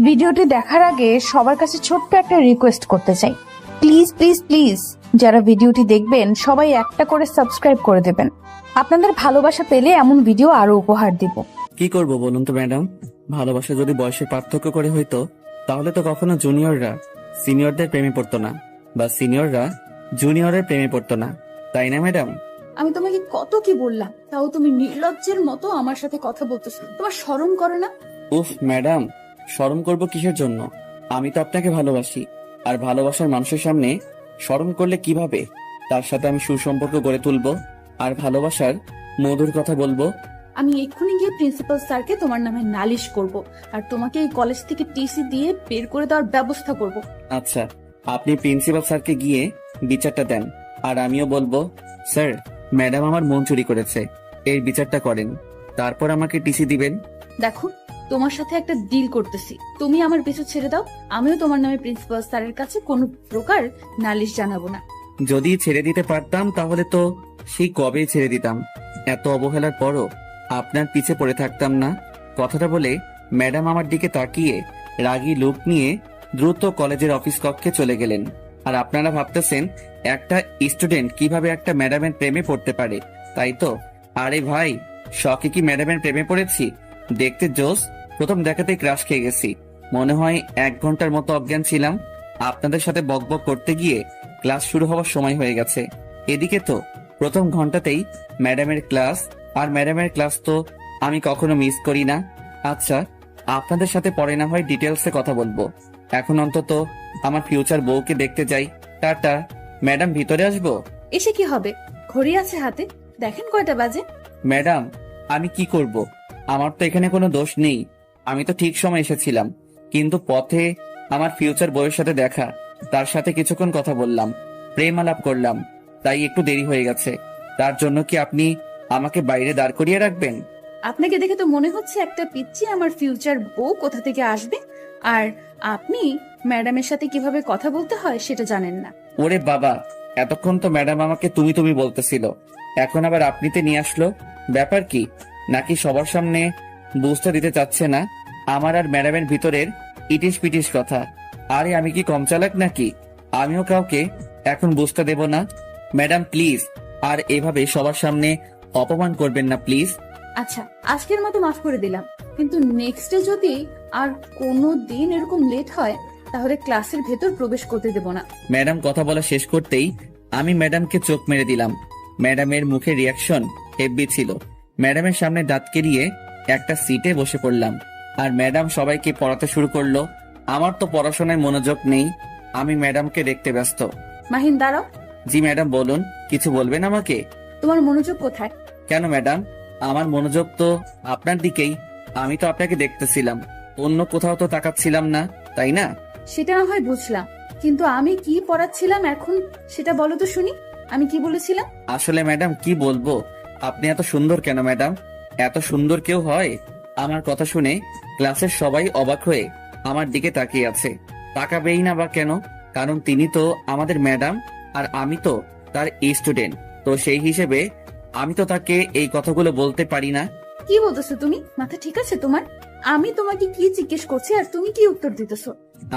ভিডিওটি দেখার আগে সবার কাছে ছোট্ট একটা রিকোয়েস্ট করতে চাই, প্লিজ প্লিজ প্লিজ যারা ভিডিওটি দেখবেন সবাই একটা করে সাবস্ক্রাইব করে দেবেন। আপনাদের ভালোবাসা পেলে এমন ভিডিও আরো উপহার দিব। কি করব বলুন তো ম্যাডাম, ভালোবাসা যদি বয়সের পার্থক্য করে হইতো তাহলে তো কখনো জুনিয়ররা সিনিয়রদের প্রেমে পড়তো না, বা সিনিয়ররা জুনিয়রের প্রেমে পড়তো না, তাই না ম্যাডাম? আমি তোমাকে কত কি বললাম, তাও তুমি নির্লজ্জের মতো আমার সাথে কথা বলতেছো। তোমার শরম করে না? উফ ম্যাডাম, শরম করব কিসের জন্য? আমি তো আপনাকে ভালোবাসি, আর ভালোবাসার মানুষের সামনে শরম করলে কিভাবে তার সাথে আমি সুসম্পর্ক গড়ে তুলবো আর ভালোবাসার মধুর কথা বলবো? আমি এক্ষুনি গিয়ে প্রিন্সিপাল স্যারকে তোমার নামে নালিশ করব, আর তোমাকে এই কলেজ থেকে টিসি দিয়ে বের করে দেওয়ার ব্যবস্থা করব। আচ্ছা, আপনি প্রিন্সিপাল স্যারকে গিয়ে বিচারটা দেন, আর আমিও বলবো, স্যার ম্যাডাম আমার মন চুরি করেছে, এর বিচারটা করেন, তারপর আমাকে টিসি দিবেন। দেখো, তোমার সাথে একটা ডিল করতেছি, তুমি আমার পিছু ছেড়ে দাও, আমিও তোমার নামে প্রিন্সিপাল স্যারের কাছে কোনো প্রকার নালিশ জানাবো না। যদি ছেড়ে দিতে পারতাম তাহলে তো সেই কবেই ছেড়ে দিতাম, এত অবহেলার পরও আপনার পিছে পড়ে থাকতাম না। কথাটা বলে ম্যাডাম আমার দিকে তাকিয়ে রাগী লুক নিয়ে দ্রুত কলেজের অফিস কক্ষে চলে গেলেন। আর আপনারা ভাবতেছেন একটা স্টুডেন্ট কিভাবে একটা ম্যাডামের প্রেমে পড়তে পারে, তাই তো? আরে ভাই, শখে কি ম্যাডামের প্রেমে পড়েছি? দেখতে জোস, প্রথম দেখাতেই ক্রাশ খেয়ে গেছি। মনে হয় 1 ঘন্টার মতো অজ্ঞান ছিলাম। আপনাদের সাথে বকবক করতে গিয়ে ক্লাস শুরু হওয়ার সময় হয়ে গেছে। এদিকে তো প্রথম ঘন্টাতেই ম্যাডামের ক্লাস, আর ম্যাডামের ক্লাস তো আমি কখনো মিস করি না। আচ্ছা, আপনাদের সাথে পরে না হয় ডিটেলসে কথা বলবো, এখন অন্তত আমার ফিউচার বউকে দেখতে যাই। টাটা ম্যাডাম, ভিতরে আসবো? এসে কি হবে, ঘড়ি আছে হাতে, দেখেন কয়টা বাজে। ম্যাডাম, আমি কি করব? আমার তো এখানে কোনো দোষ নেই, আমি তো ঠিক সময় এসেছিলাম, কিন্তু পথে আমার ফিউচার বউয়ের সাথে দেখা, তার সাথে কিছুক্ষণ কথা বললাম, প্রেম আলাপ করলাম, তাই একটু দেরি হয়ে গেছে। তার জন্য কি আপনি আমাকে বাইরে দাঁড় করিয়ে রাখবেন? আপনাকে দেখে তো মনে হচ্ছে একটা পিচ্চি আমার ফিউচার বউ কোথা থেকে আসবে, আর আপনি ম্যাডামের সাথে কিভাবে কথা বলতে হয় সেটা জানেন না। ওরে বাবা, এতক্ষণ তো ম্যাডাম আমাকে তুমি তুমি বলতেছিল, এখন আবার আপনিতে নিয়ে আসলো, ব্যাপার কি? নাকি সবার সামনে বুঝতে দিতে চাচ্ছে না আমার আর ম্যাডামের ভিতরের ইটিস পিটিস কথা? আরে আমি কি কম চালাক নাকি? আমিও কাউকে এখন বুঝতে দেব না। ম্যাডাম প্লিজ, আর এভাবে সবার সামনে অপমান করবেন না প্লিজ। আচ্ছা, আজকের মতো মাফ করে দিলাম, কিন্তু নেক্সটে যদি আর কোনো দিন এরকম লেট হয় তাহলে ক্লাসের ভেতর প্রবেশ করতে দেব না। ম্যাডাম কথা বলা শেষ করতেই আমি ম্যাডামকে চোখ মেরে দিলাম। ম্যাডামের মুখে রিয়াকশন হেভি ছিল। ম্যাডামের সামনে দাঁত কেরিয়ে একটা সিটে বসে পড়লাম, আর ম্যাডাম সবাইকে পড়াতে শুরু করলো। আমার তো পড়াশোনায় মনোযোগ নেই, আমি ম্যাডামকে দেখতে ব্যস্ত। মাহিন, দাঁড়াও। জি ম্যাডাম বলুন, কিছু বলবেন আমাকে? তোমার মনোযোগ কোথায়? কেন ম্যাডাম, আমার মনোযোগ তো আপনার দিকেই, আমি তো আপনাকে দেখতেছিলাম, অন্য কোথাও তো তাকাচ্ছিলাম না, তাই না? সেটা না হয় বুঝলাম, কিন্তু আমি কি পড়াচ্ছিলাম এখন সেটা বলো তো শুনি। আমি কি বলেছিলাম? আসলে ম্যাডাম কি বলবো, আপনি এত সুন্দর কেন ম্যাডাম? এত সুন্দর কেউ হয়? আমার কথা শুনে ক্লাসের সবাই অবাক হয়ে আমার দিকে তাকিয়ে আছে। তাকাবেই না বা কেন? কারণ তিনি তো আমাদের ম্যাডাম, আর আমি তো তার স্টুডেন্ট, তো সেই হিসেবে আমি তো তাকে এই কথাগুলো বলতে পারি না। কি বলতেছো তুমি? মাথা ঠিক আছে তোমার? আমি তোমাকে কি জিজ্ঞেস করছি আর তুমি কি উত্তর দিতেছো?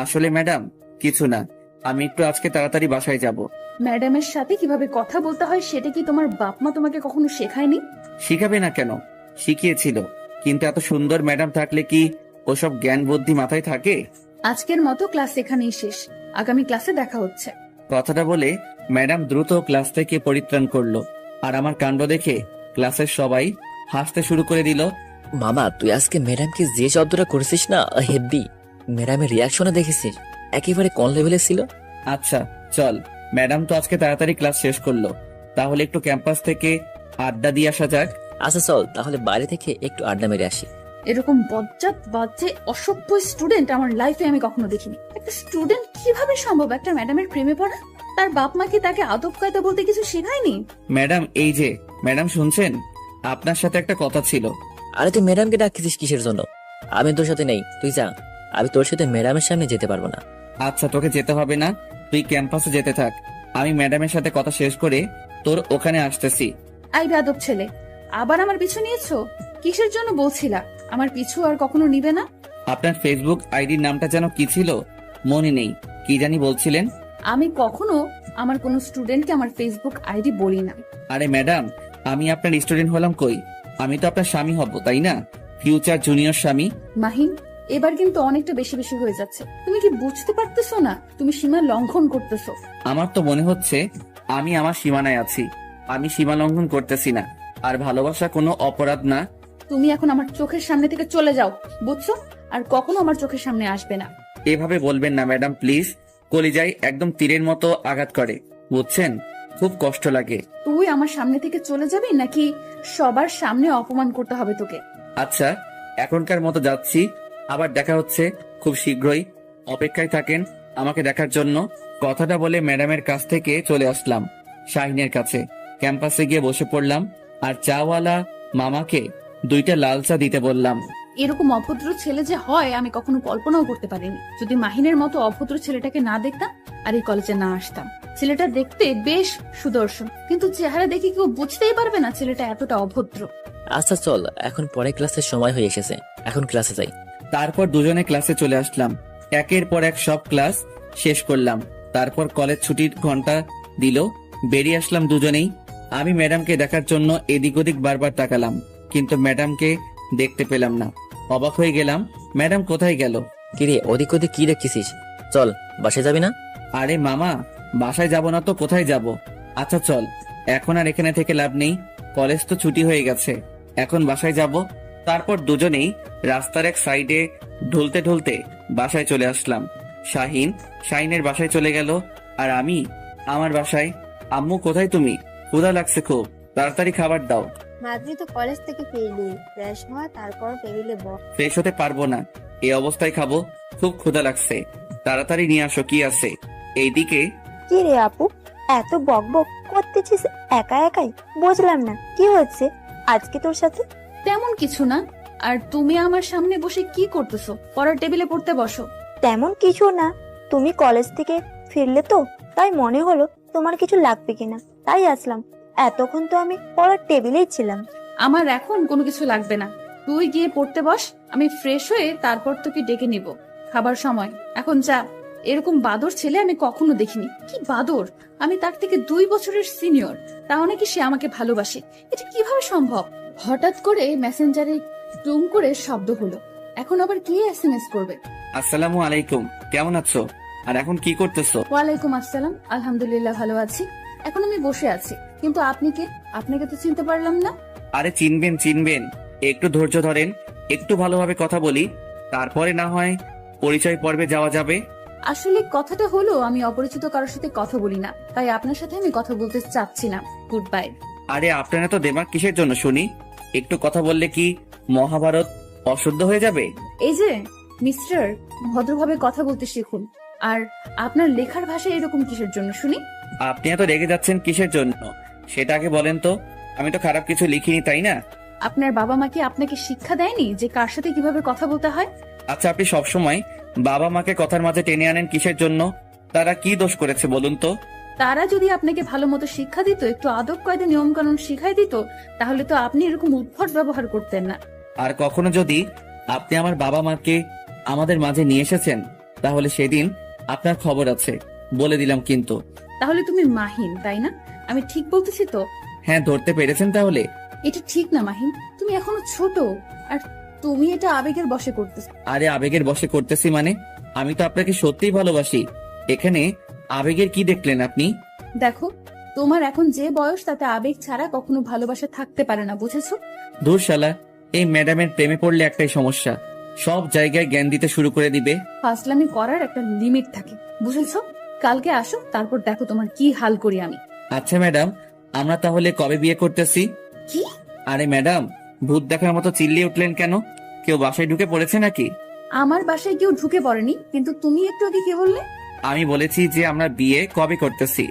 আসলে ম্যাডাম কিছু না, আমি একটু আজকে তাড়াতাড়ি বাসায় যাব। ম্যাডামের সাথে কিভাবে কথা বলতে হয় সেটা কি তোমার বাপ মা তোমাকে কখনো শেখায়নি? শিখাবে না কেন, শিখিয়েছিল, কিন্তু এত সুন্দর ম্যাডাম থাকলে কি ওসব জ্ঞান বুদ্ধি মাথায় থাকে? আজকের মতো ক্লাস এখানেই শেষ, আগামী ক্লাসে দেখা হচ্ছে। কথাটা বলে ম্যাডাম দ্রুত ক্লাস থেকে পরিত্রাণ করলো, আর আমার কাণ্ড দেখে ক্লাসের সবাই হাসতে শুরু করে দিল। মামা, তুই আজকে ম্যাডামকে যে শব্দটা করেছিস না, হেব্বি। ম্যাডামের রিয়াকশনে দেখেছিস, একেবারে কোন লেভেলে ছিল। আচ্ছা চল, ম্যাডাম তো আজকে তাড়াতাড়ি ক্লাস শেষ করলো, তাহলে একটু ক্যাম্পাস থেকে আড্ডা দিয়ে আসা যাক। আচ্ছা চল, তাহলে বাইরে থেকে একটু আড্ডা মেরে আসি। এরকম বজ্জাত বাজে অসভ্য স্টুডেন্ট আমার লাইফে আমি কখনো দেখিনি। একটা স্টুডেন্ট কিভাবে সম্ভব একটা ম্যাডামের প্রেমে পড়া? তার বাপ মা কি তাকে আদব কায়দা বলতে কিছু শেখায়নি? ম্যাডাম এই যে, ম্যাডাম শুনছেন, আপনার সাথে একটা কথা ছিল। আরে তুই ম্যাডামকে ডাকছিস কিসের জন্য? আমি তোর সাথে নেই, তুই যা। আমি তোর সাথে ম্যাডামের সামনে যেতে পারবো না। আচ্ছা তোকে যেতে হবে না, তুই ক্যাম্পাসে যেতে থাক, আমি ম্যাডামের সাথে কথা শেষ করে তোর ওখানে আসতেছি। আই বেয়াদব ছেলে, আবার আমার পিছু নিয়েছো? কিসের জন্য বলছিলা আমার পিছু আর কখনো নিবে না? আপনার ফেসবুক আইডির নামটা যেন কি ছিল, মনে নেই। কি জানি বলছিলেন? আমি কখনো আমার কোনো স্টুডেন্টকে আমার ফেসবুক আইডি বলি না। আরে ম্যাডাম, আমি আপনার স্টুডেন্ট হলাম কই? আমি তো আপনার স্বামী হব, তাই না? ফিউচার জুনিয়র স্বামী। মাহিন, এবার কিন্তু অনেকটা বেশি বেশি হয়ে যাচ্ছে। তুমি কি বুঝতে পারতেছো না তুমি সীমা লঙ্ঘন করতেছো? আমার তো মনে হচ্ছে আমি আমার সীমানায় আছি। আমি সীমা লঙ্ঘন করতেছি না। আর ভালোবাসা কোনো অপরাধ না। তুমি এখন আমার চোখের সামনে থেকে চলে যাও, বুঝছো? আর কখনো আমার চোখের সামনে আসবে না। এভাবে বলবেন না ম্যাডাম, প্লিজ। কলিজায় একদম তীরের মতো আঘাত করে, বুঝছেন? খুব কষ্ট লাগে। তুই আমার সামনে থেকে চলে যাবি নাকি সবার সামনে অপমান করতে হবে তোকে? আচ্ছা, এখনকার মতো যাচ্ছি। আবার দেখা হচ্ছে খুব শীঘ্রই। অপেক্ষায় থাকেন আমাকে দেখার জন্য। কথাটা বলে ম্যাডামের কাছ থেকে চলে আসলাম শাহিনের কাছে। ক্যাম্পাসে গিয়ে বসে পড়লাম আর চাওয়ালা মামাকে 2টা লাল চা দিতে বললাম। এরকম অভদ্র ছেলে যে হয় আমি কখনো কল্পনাও করতে পারিনি। যদি মাহিনের মতো অভদ্র ছেলেটাকে না দেখতাম আর এই কলেজে না আসতাম। ছেলেটা দেখতে বেশ সুদর্শন, কিন্তু চেহারা দেখে কেউ বুঝতেই পারবে না ছেলেটা এতটা অভদ্র। আচ্ছা চল, এখন পরে ক্লাসের সময় হয়ে এসেছে, এখন ক্লাসে যাই। তারপর দুজনে ক্লাসে চলে আসলাম। একের পর এক সব ক্লাস শেষ করলাম। তারপর কলেজ ছুটির ঘন্টা দিল, বেরিয়ে আসলাম দুজনেই। আমি ম্যাডামকে দেখার জন্য এদিক ওদিক বারবার তাকালাম, কিন্তু ম্যাডামকে দেখতে পেলাম না। অবাক হয়ে গেলাম, ম্যাডাম কোথায় গেল? কিরে, ওদিক ওদিক কি দেখতেছিস? চল, বাসায় যাবি না? আরে মামা, বাসায় যাব না তো কোথায় যাব? আচ্ছা চল, এখন আর এখানে থেকে লাভ নেই। কলেজ তো ছুটি হয়ে গেছে, এখন বাসায় যাব। তারপর দুজনেই রাস্তার এক সাইডে ঢুলতে ঢুলতে বাসায় চলে আসলাম। শাহিনের বাসায় চলে গেল, আর আমি আমার বাসায়। আম্মু কোথায় তুমি? ক্ষুধা লাগছে খুব, তাড়াতাড়ি খাবার দাও। মাত্র তো কলেজ থেকে ফিরলি, ফ্রেশ হওয়া, তারপর টেবিলে বস। ফ্রেশ হতে পারবো না, এই অবস্থায় খাবো। খুব ক্ষুধা লাগছে, তাড়াতাড়ি নিয়ে আসো কি আছে। এইদিকে কি রে আপু, এত বকবক করতেছিস একা একাই? বুঝলাম না কি হচ্ছে আজকে তোর সাথে। তেমন কিছু না। আর তুমি আমার সামনে বসে কি করতেছো? পড়ার টেবিলে পড়তে বসো। তেমন কিছু না, তুমি কলেজ থেকে ফিরলে তো, তাই মনে হলো তোমার কিছু লাগবে কিনা, তাই আসলাম। এতক্ষণ তো আমি পড়ার টেবিলেই ছিলাম। আমার এখন কোনো কিছু লাগবে না, তুই গিয়ে পড়তে বস। আমি ফ্রেশ হয়ে তারপর তোকে ডেকে নিব। খাবার সময়, এখন যা। এরকম বাদর ছেলে আমি কখনো দেখিনি। কি বাদর! আমি তার থেকে 2 বছরের সিনিয়র, তাও নাকি সে আমাকে ভালোবাসে। এটা কিভাবে সম্ভব? হঠাৎ করে মেসেঞ্জারে টুং করে শব্দ হলো। এখন আবার কি এসএমএস করবে? আসসালামু আলাইকুম, কেমন আছো? আর এখন কি করতেছো? ওয়ালাইকুম আসসালাম, আলহামদুলিল্লাহ ভালো আছি। এখন আমি বসে আছি, কিন্তু আপনি কে? আপনাকে তো চিনতে পারলাম না। আরে চিনবেন, একটু ধৈর্য ধরেন, একটু ভালোভাবে কথা বলি, তারপরে না হয় পরিচয় পর্বে যাওয়া যাবে। আসলে কথাটা হলো আমি অপরিচিত কারোর সাথে কথা বলি না, তাই আপনার সাথে আমি কথা বলতে চাচ্ছি না। Good bye. আরে আপনারা তো দেমাগ কিসের জন্য শুনি? একটু কথা বললে কি মহাভারত অশুদ্ধ হয়ে যাবে? এই যে মিস্টার, ভদ্রভাবে কথা বলতে শিখুন। আর আপনার লেখার ভাষা এরকম কিসের জন্য শুনি? আপনি এত রেগে যাচ্ছেন কিসের জন্য সেটা আগে বলেন তো। আমি তো খারাপ কিছু লিখিনি, তাই না? আপনার বাবা মা কি আপনাকে শিক্ষা দেয়নি যে কার সাথে কিভাবে কথা বলতে হয়? আচ্ছা, আপনি সবসময় বাবা মাকে কথার মাঝে টেনে আনেন কিসের জন্য? তারা কি দোষ করেছে বলুন তো? তারা যদি আপনাকে ভালো মতো শিক্ষা দিত, একটু আদব কায়দা নিয়ম কানুন শিখাই দিত, তাহলে তো আপনি এরকম উদ্ভট ব্যবহার করতেন না। আর কখনো যদি আপনি আমার বাবা মাকে আমাদের মাঝে নিয়ে এসেছেন, তাহলে সেদিন আপনার খবর আছে, বলে দিলাম কিন্তু। তাহলে তুমি মাহিন, তাই না? আমি ঠিক বলতেছি তো? হ্যাঁ, ধরতে পেরেছেন তাহলে? এটা ঠিক না মাহিন, তুমি এখনো ছোট, আর তুমি এটা আবেগের বশে করতেছ। আরে আবেগের বশে করতেছি মানে? আমি তো আপনাকে সত্যিই ভালোবাসি। এখানে আবেগের কি দেখলেন আপনি? দেখো, তোমার এখন যে বয়স, তাতে আবেগ ছাড়া কখনো ভালোবাসা থাকতে পারে না, বুঝেছো? ধুর শালা, এই ম্যাডামের প্রেমে পড়লে একটাই সমস্যা, সব জায়গায় জ্ঞান দিতে শুরু করে দিবে। ফাজলামি করার একটা লিমিট থাকে, বুঝেছো? কালকে আসো, তারপর দেখো তোমার কি হাল করি আমি। আচ্ছা ম্যাডাম, আমরা তাহলে কবে বিয়ে করতেছি? কি? আরে ম্যাডাম, ভূত দেখার মতো চিল্লিয়ে উঠলেন কেন? কেউ বাসায় ঢুকে পড়েছে নাকি? আমার বাসায় কেউ ঢুকে পড়েনি, কিন্তু তুমি একটু আগে কি বললে? আমি বলেছি যে আমরা বিয়ে কবে করতেছি।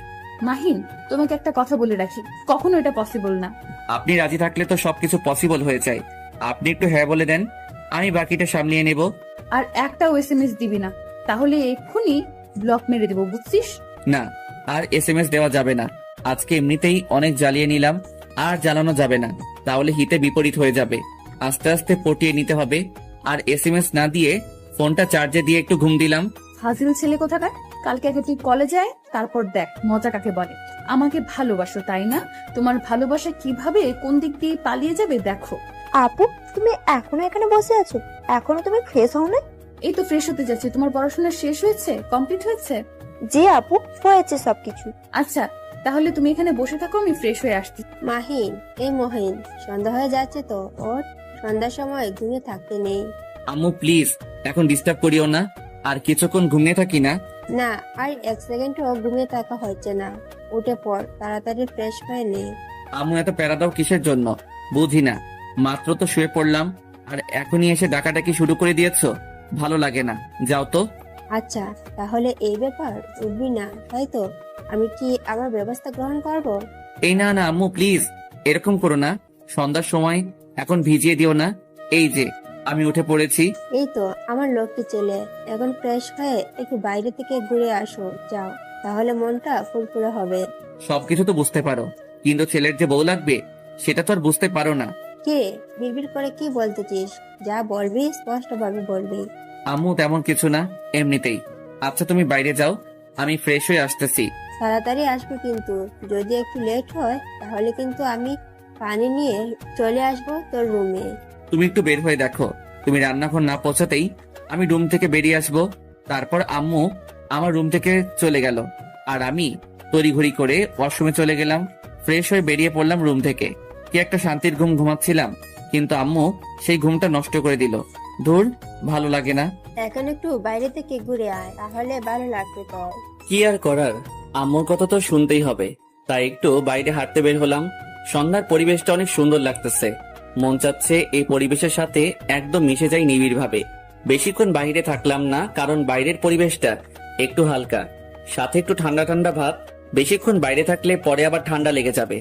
মাহিন, তোমাকে একটা কথা বলে রাখি, কখনো এটা পসিবল না। আপনি রাজি থাকলে তো সবকিছু পসিবল হয়ে যায়। আপনি একটু হ্যাঁ বলে দেন, আমি বাকিটা সামলিয়ে নেব। আর একটাও এসএমএস দিবি না, তাহলে এক্ষুনি ব্লক মেরে দেবো, বুঝছিস? না, আর এসএমএস দেওয়া যাবে না। আজকে এমনিতেই অনেক জ্বালিয়ে নিলাম, আর জ্বালানো যাবে না, তাহলে হিতে বিপরীত হয়ে যাবে। আস্তে আস্তে পটিয়ে নিতে হবে। আর এসএমএস না দিয়ে ফোনটা চার্জে দিয়ে একটু ঘুম দিলাম। ফাজিল ছেলে কোথাকার। কালকে আগে তুই কলেজে আয়, তারপর দেখ মজা কাকে বলে। আমাকে ভালোবাসো তাই না? তোমার ভালোবাসা কিভাবে কোন দিক দিয়ে পালিয়ে যাবে দেখো। আপু, তুমি এখনো এখানে বসে আছো? এখনো তুমি ফ্রেশ হও না? এই তো ফ্রেশ হতে যাচ্ছি। তোমার পড়াশোনা শেষ হয়েছে? কমপ্লিট হয়েছে? জি আপু, হয়েছে সবকিছু। আচ্ছা, তাহলে তুমি এখানে বসে থাকো, আমি ফ্রেশ হয়ে আসছি। মাহিন, এই মহিন, সন্ধ্যা হয়ে যাচ্ছে তো, ওর সন্ধ্যার সময় ঘুমিয়ে থাকতে নেই। আম্মু প্লিজ এখন ডিস্টার্ব করিও না, আর কিছুক্ষণ ঘুমিয়ে থাকি না। না, আর এক সেকেন্ডও ঘুমিয়ে থাকা হচ্ছে না। উঠে পড়, তাড়াতাড়ি ফ্রেশ হয়ে নে। আম্মু এত প্যারা দাও কিসের জন্য বুঝি না। মাত্র তো শুয়ে পড়লাম আর এখনই এসে ডাকাডাকি শুরু করে দিয়েছো, ভালো লাগে না, যাও তো। আচ্ছা, তাহলে এই ব্যাপার, উঠবি না তাই তো? আমি কি আমার ব্যবস্থা গ্রহণ করব? এই না না আম্মু প্লিজ, এরকম করো না। সন্ধ্যার সময় এখন ভিজিয়ে দিও না। এই যে আমি উঠে পড়েছি। এই তো আমার লক্ষ্মী ছেলে, এখন ফ্রেশ হয়ে একটু বাইরে থেকে ঘুরে আসো, যাও, তাহলে মনটা ফুরফুরে হবে। সবকিছু তো বুঝতে পারো, কিন্তু ছেলের যে বউ লাগবে সেটা তো আর বুঝতে পারো না। কে বিড়বিড় করে কি বলতেছিস? যা বলবি স্পষ্টভাবে বলবি। আম্মু তেমন কিছু না, এমনিতেই। আচ্ছা তুমি বাইরে যাও, আমি ফ্রেশ হয়ে আসতেছি। তাড়াতাড়ি আসবে কিন্তু, যদি একটু লেট হয় তাহলে কিন্তু আমি পানি নিয়ে চলে আসবো তোর রুমে। তুমি একটু বের হয়ে দেখো, তুমি রান্নাঘর না পৌঁছাতেই আমি রুম থেকে বেরিয়ে আসবো। তারপর আম্মু আমার রুম থেকে চলে গেল আর আমি তড়িঘড়ি করে ওয়াশরুমে চলে গেলাম। ফ্রেশ হয়ে বেরিয়ে পড়লাম রুম থেকে। কি একটা শান্তির ঘুম ঘুমাচ্ছিলাম, কিন্তু আম্মু সেই ঘুমটা নষ্ট করে দিল। ধুর, ভালো লাগে না। এখন একটু বাইরে থেকে ঘুরে আয়, তাহলে ভালো লাগবে তোর। কি আর করার, আম্মুর কথা তো শুনতেই হবে। তাই একটু বাইরে হাঁটতে বের হলাম। সন্ধ্যার পরিবেশটা অনেক সুন্দর লাগতেছে। মন চাচ্ছে এই পরিবেশের সাথে একদম মিশে যাই নিবিড় ভাবে। বেশিক্ষণ বাইরে থাকলাম না, কারণ বাইরের পরিবেশটা একটু হালকা, সাথে একটু ঠান্ডা ঠান্ডা ভাব। বেশিক্ষণ বাইরে থাকলে পরে আবার ঠান্ডা লেগে যাবে,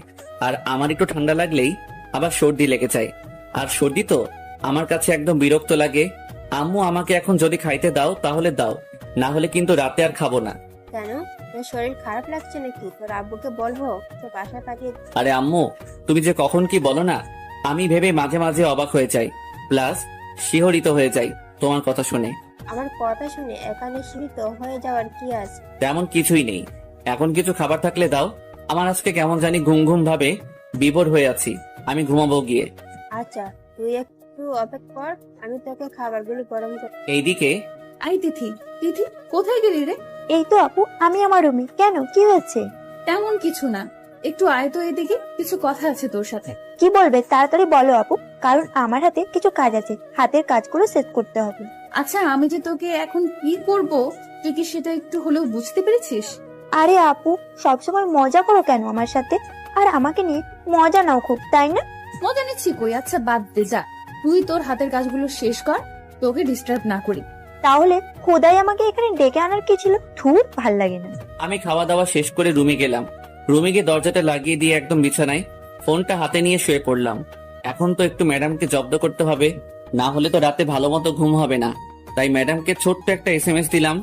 আর আমার একটু ঠান্ডা লাগলেই আবার সর্দি লেগে যায়। আর সর্দি তো আমার কাছে একদম বিরক্ত লাগে। আম্মু আমাকে এখন যদি খাইতে দাও তাহলে দাও, না হলে কিন্তু রাতে আর খাবো না। কেন, তোর শরীর খারাপ লাগছে নাকি? তোর আব্বুকে বলবো তো বাসায় পাঠিয়ে। আরে আম্মু, তুমি যে কখন কি বলো না, আমি ভেবে মাঝে মাঝে অবাক হয়ে যাই, প্লাস শিহরিত হয়ে যাই তোমার কথা শুনে। আমার কথা শুনে এখানে সীমিত হয়ে যাওয়ার কি আছে? তেমন কিছুই নেই। এখন কিছু খাবার থাকলে দাও, আমার আজকে কেমন জানি ঘুম ঘুম ভাবে বিভোর হয়ে আছি। আমি ঘুমাবো গিয়ে। আচ্ছা, তুই একটু অপেক্ষা কর, আমি তোকে খাবারগুলো গরম করে। এইদিকে আই তিথি, তিথি কোথায় গেলি রে? এই তো আপু, আমি আমার রুমে। কেন, কি হয়েছে? তেমন কিছু না, একটু আয় তো এদিকে, কিছু কথা আছে তোর সাথে। কি বলবে তাড়াতাড়ি বলো আপু, কারণ আমার হাতে কিছু কাজ আছে, হাতের কাজগুলো শেষ করতে হবে। আচ্ছা, আমি যে তোকে এখন কি করব, তুই কি সেটা একটু হলেও বুঝতে পেরেছিস? আরে আপু, সবসময় মজা করো কেন আমার সাথে? আর আমাকে নিয়ে মজা নাও খুব, তাই না? মজা নিচ্ছি কই? আচ্ছা বাদ দে, যা তুই তোর হাতের কাজগুলো শেষ কর, তোকে ডিস্টার্ব না করি। তাহলে খোদাই আমাকে এখানে ডেকে আনার কি ছিল? ধুর, ভাল লাগে না। আমি খাওয়া দাওয়া শেষ করে রুমে গেলাম। রুমে গিয়ে দরজাটা লাগিয়ে দিয়ে একদম বিছানায় ফোনটা হাতে নিয়ে শুয়ে পড়লাম। এখন তো একটু ম্যাডামকে জব্দ করতে হবে, না হলে তো রাতে ভালো মতো ঘুম হবে না। তাই ম্যাডামকে ছোট্ট একটা এসএমএস দিলাম,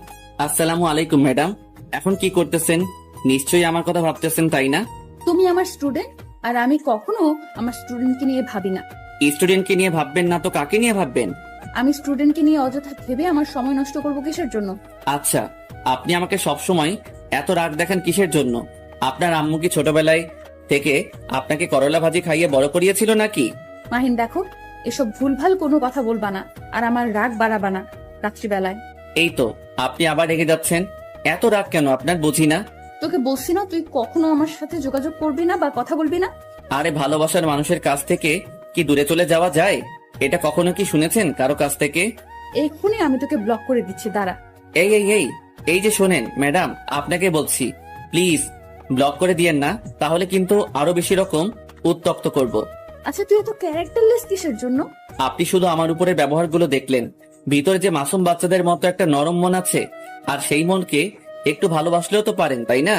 আসসালামু আলাইকুম ম্যাডাম। এখন কি করতেছেন? নিশ্চয়ই আমার কথা ভাবতেছেন তাই না? তুমি আমার স্টুডেন্ট, আর আমি কখনো আমার স্টুডেন্টকে নিয়ে ভাবি না। স্টুডেন্টকে নিয়ে ভাববেন না তো কাকে নিয়ে ভাববেন? আমি স্টুডেন্টকে নিয়ে অযথা ভেবে আমার সময় নষ্ট করবো কিসের জন্য? আচ্ছা, আপনি আমাকে সবসময় এত রাগ দেখান কিসের জন্য? আপনার আম্মু কি ছোটবেলায় থেকে আপনাকে করলা ভাজি খাইয়ে বড় করিয়েছিল নাকি? মাহিন দেখো, এসব ভুলভাল কোনো কথা বলবা না, আর আমার রাগ বাড়াবা না রাত্রিবেলায়। এই তো আপনি আবার রেগে যাচ্ছেন। এত রাগ কেন আপনার বুঝি না। তোকে বলছি না তুই কখনো আমার সাথে যোগাযোগ করবি না বা কথা বলবি না? আরে ভালোবাসার মানুষের কাছ থেকে কি দূরে চলে যাওয়া যায়? এটা কখনো কি শুনেছেন কারো কাছ থেকে? এক্ষুনি আমি তোকে ব্লক করে দিচ্ছি, দাঁড়া। এই এই এই এই যে শোনেন ম্যাডাম, আপনাকে বলছি প্লিজ ব্লক করে দিয়েন না, তাহলে কিন্তু আরো বেশি রকম উত্তক্ত করব। আচ্ছা, তুই এত ক্যারেক্টারলেস কিসের জন্য? আপনি শুধু আমার উপরে ব্যবহারগুলো দেখলেন, ভিতরে যে মাসুম বাচ্চাদের মতো একটা নরম মন আছে, আর সেই মনকে একটু ভালোবাসলেও তো পারেন তাই না?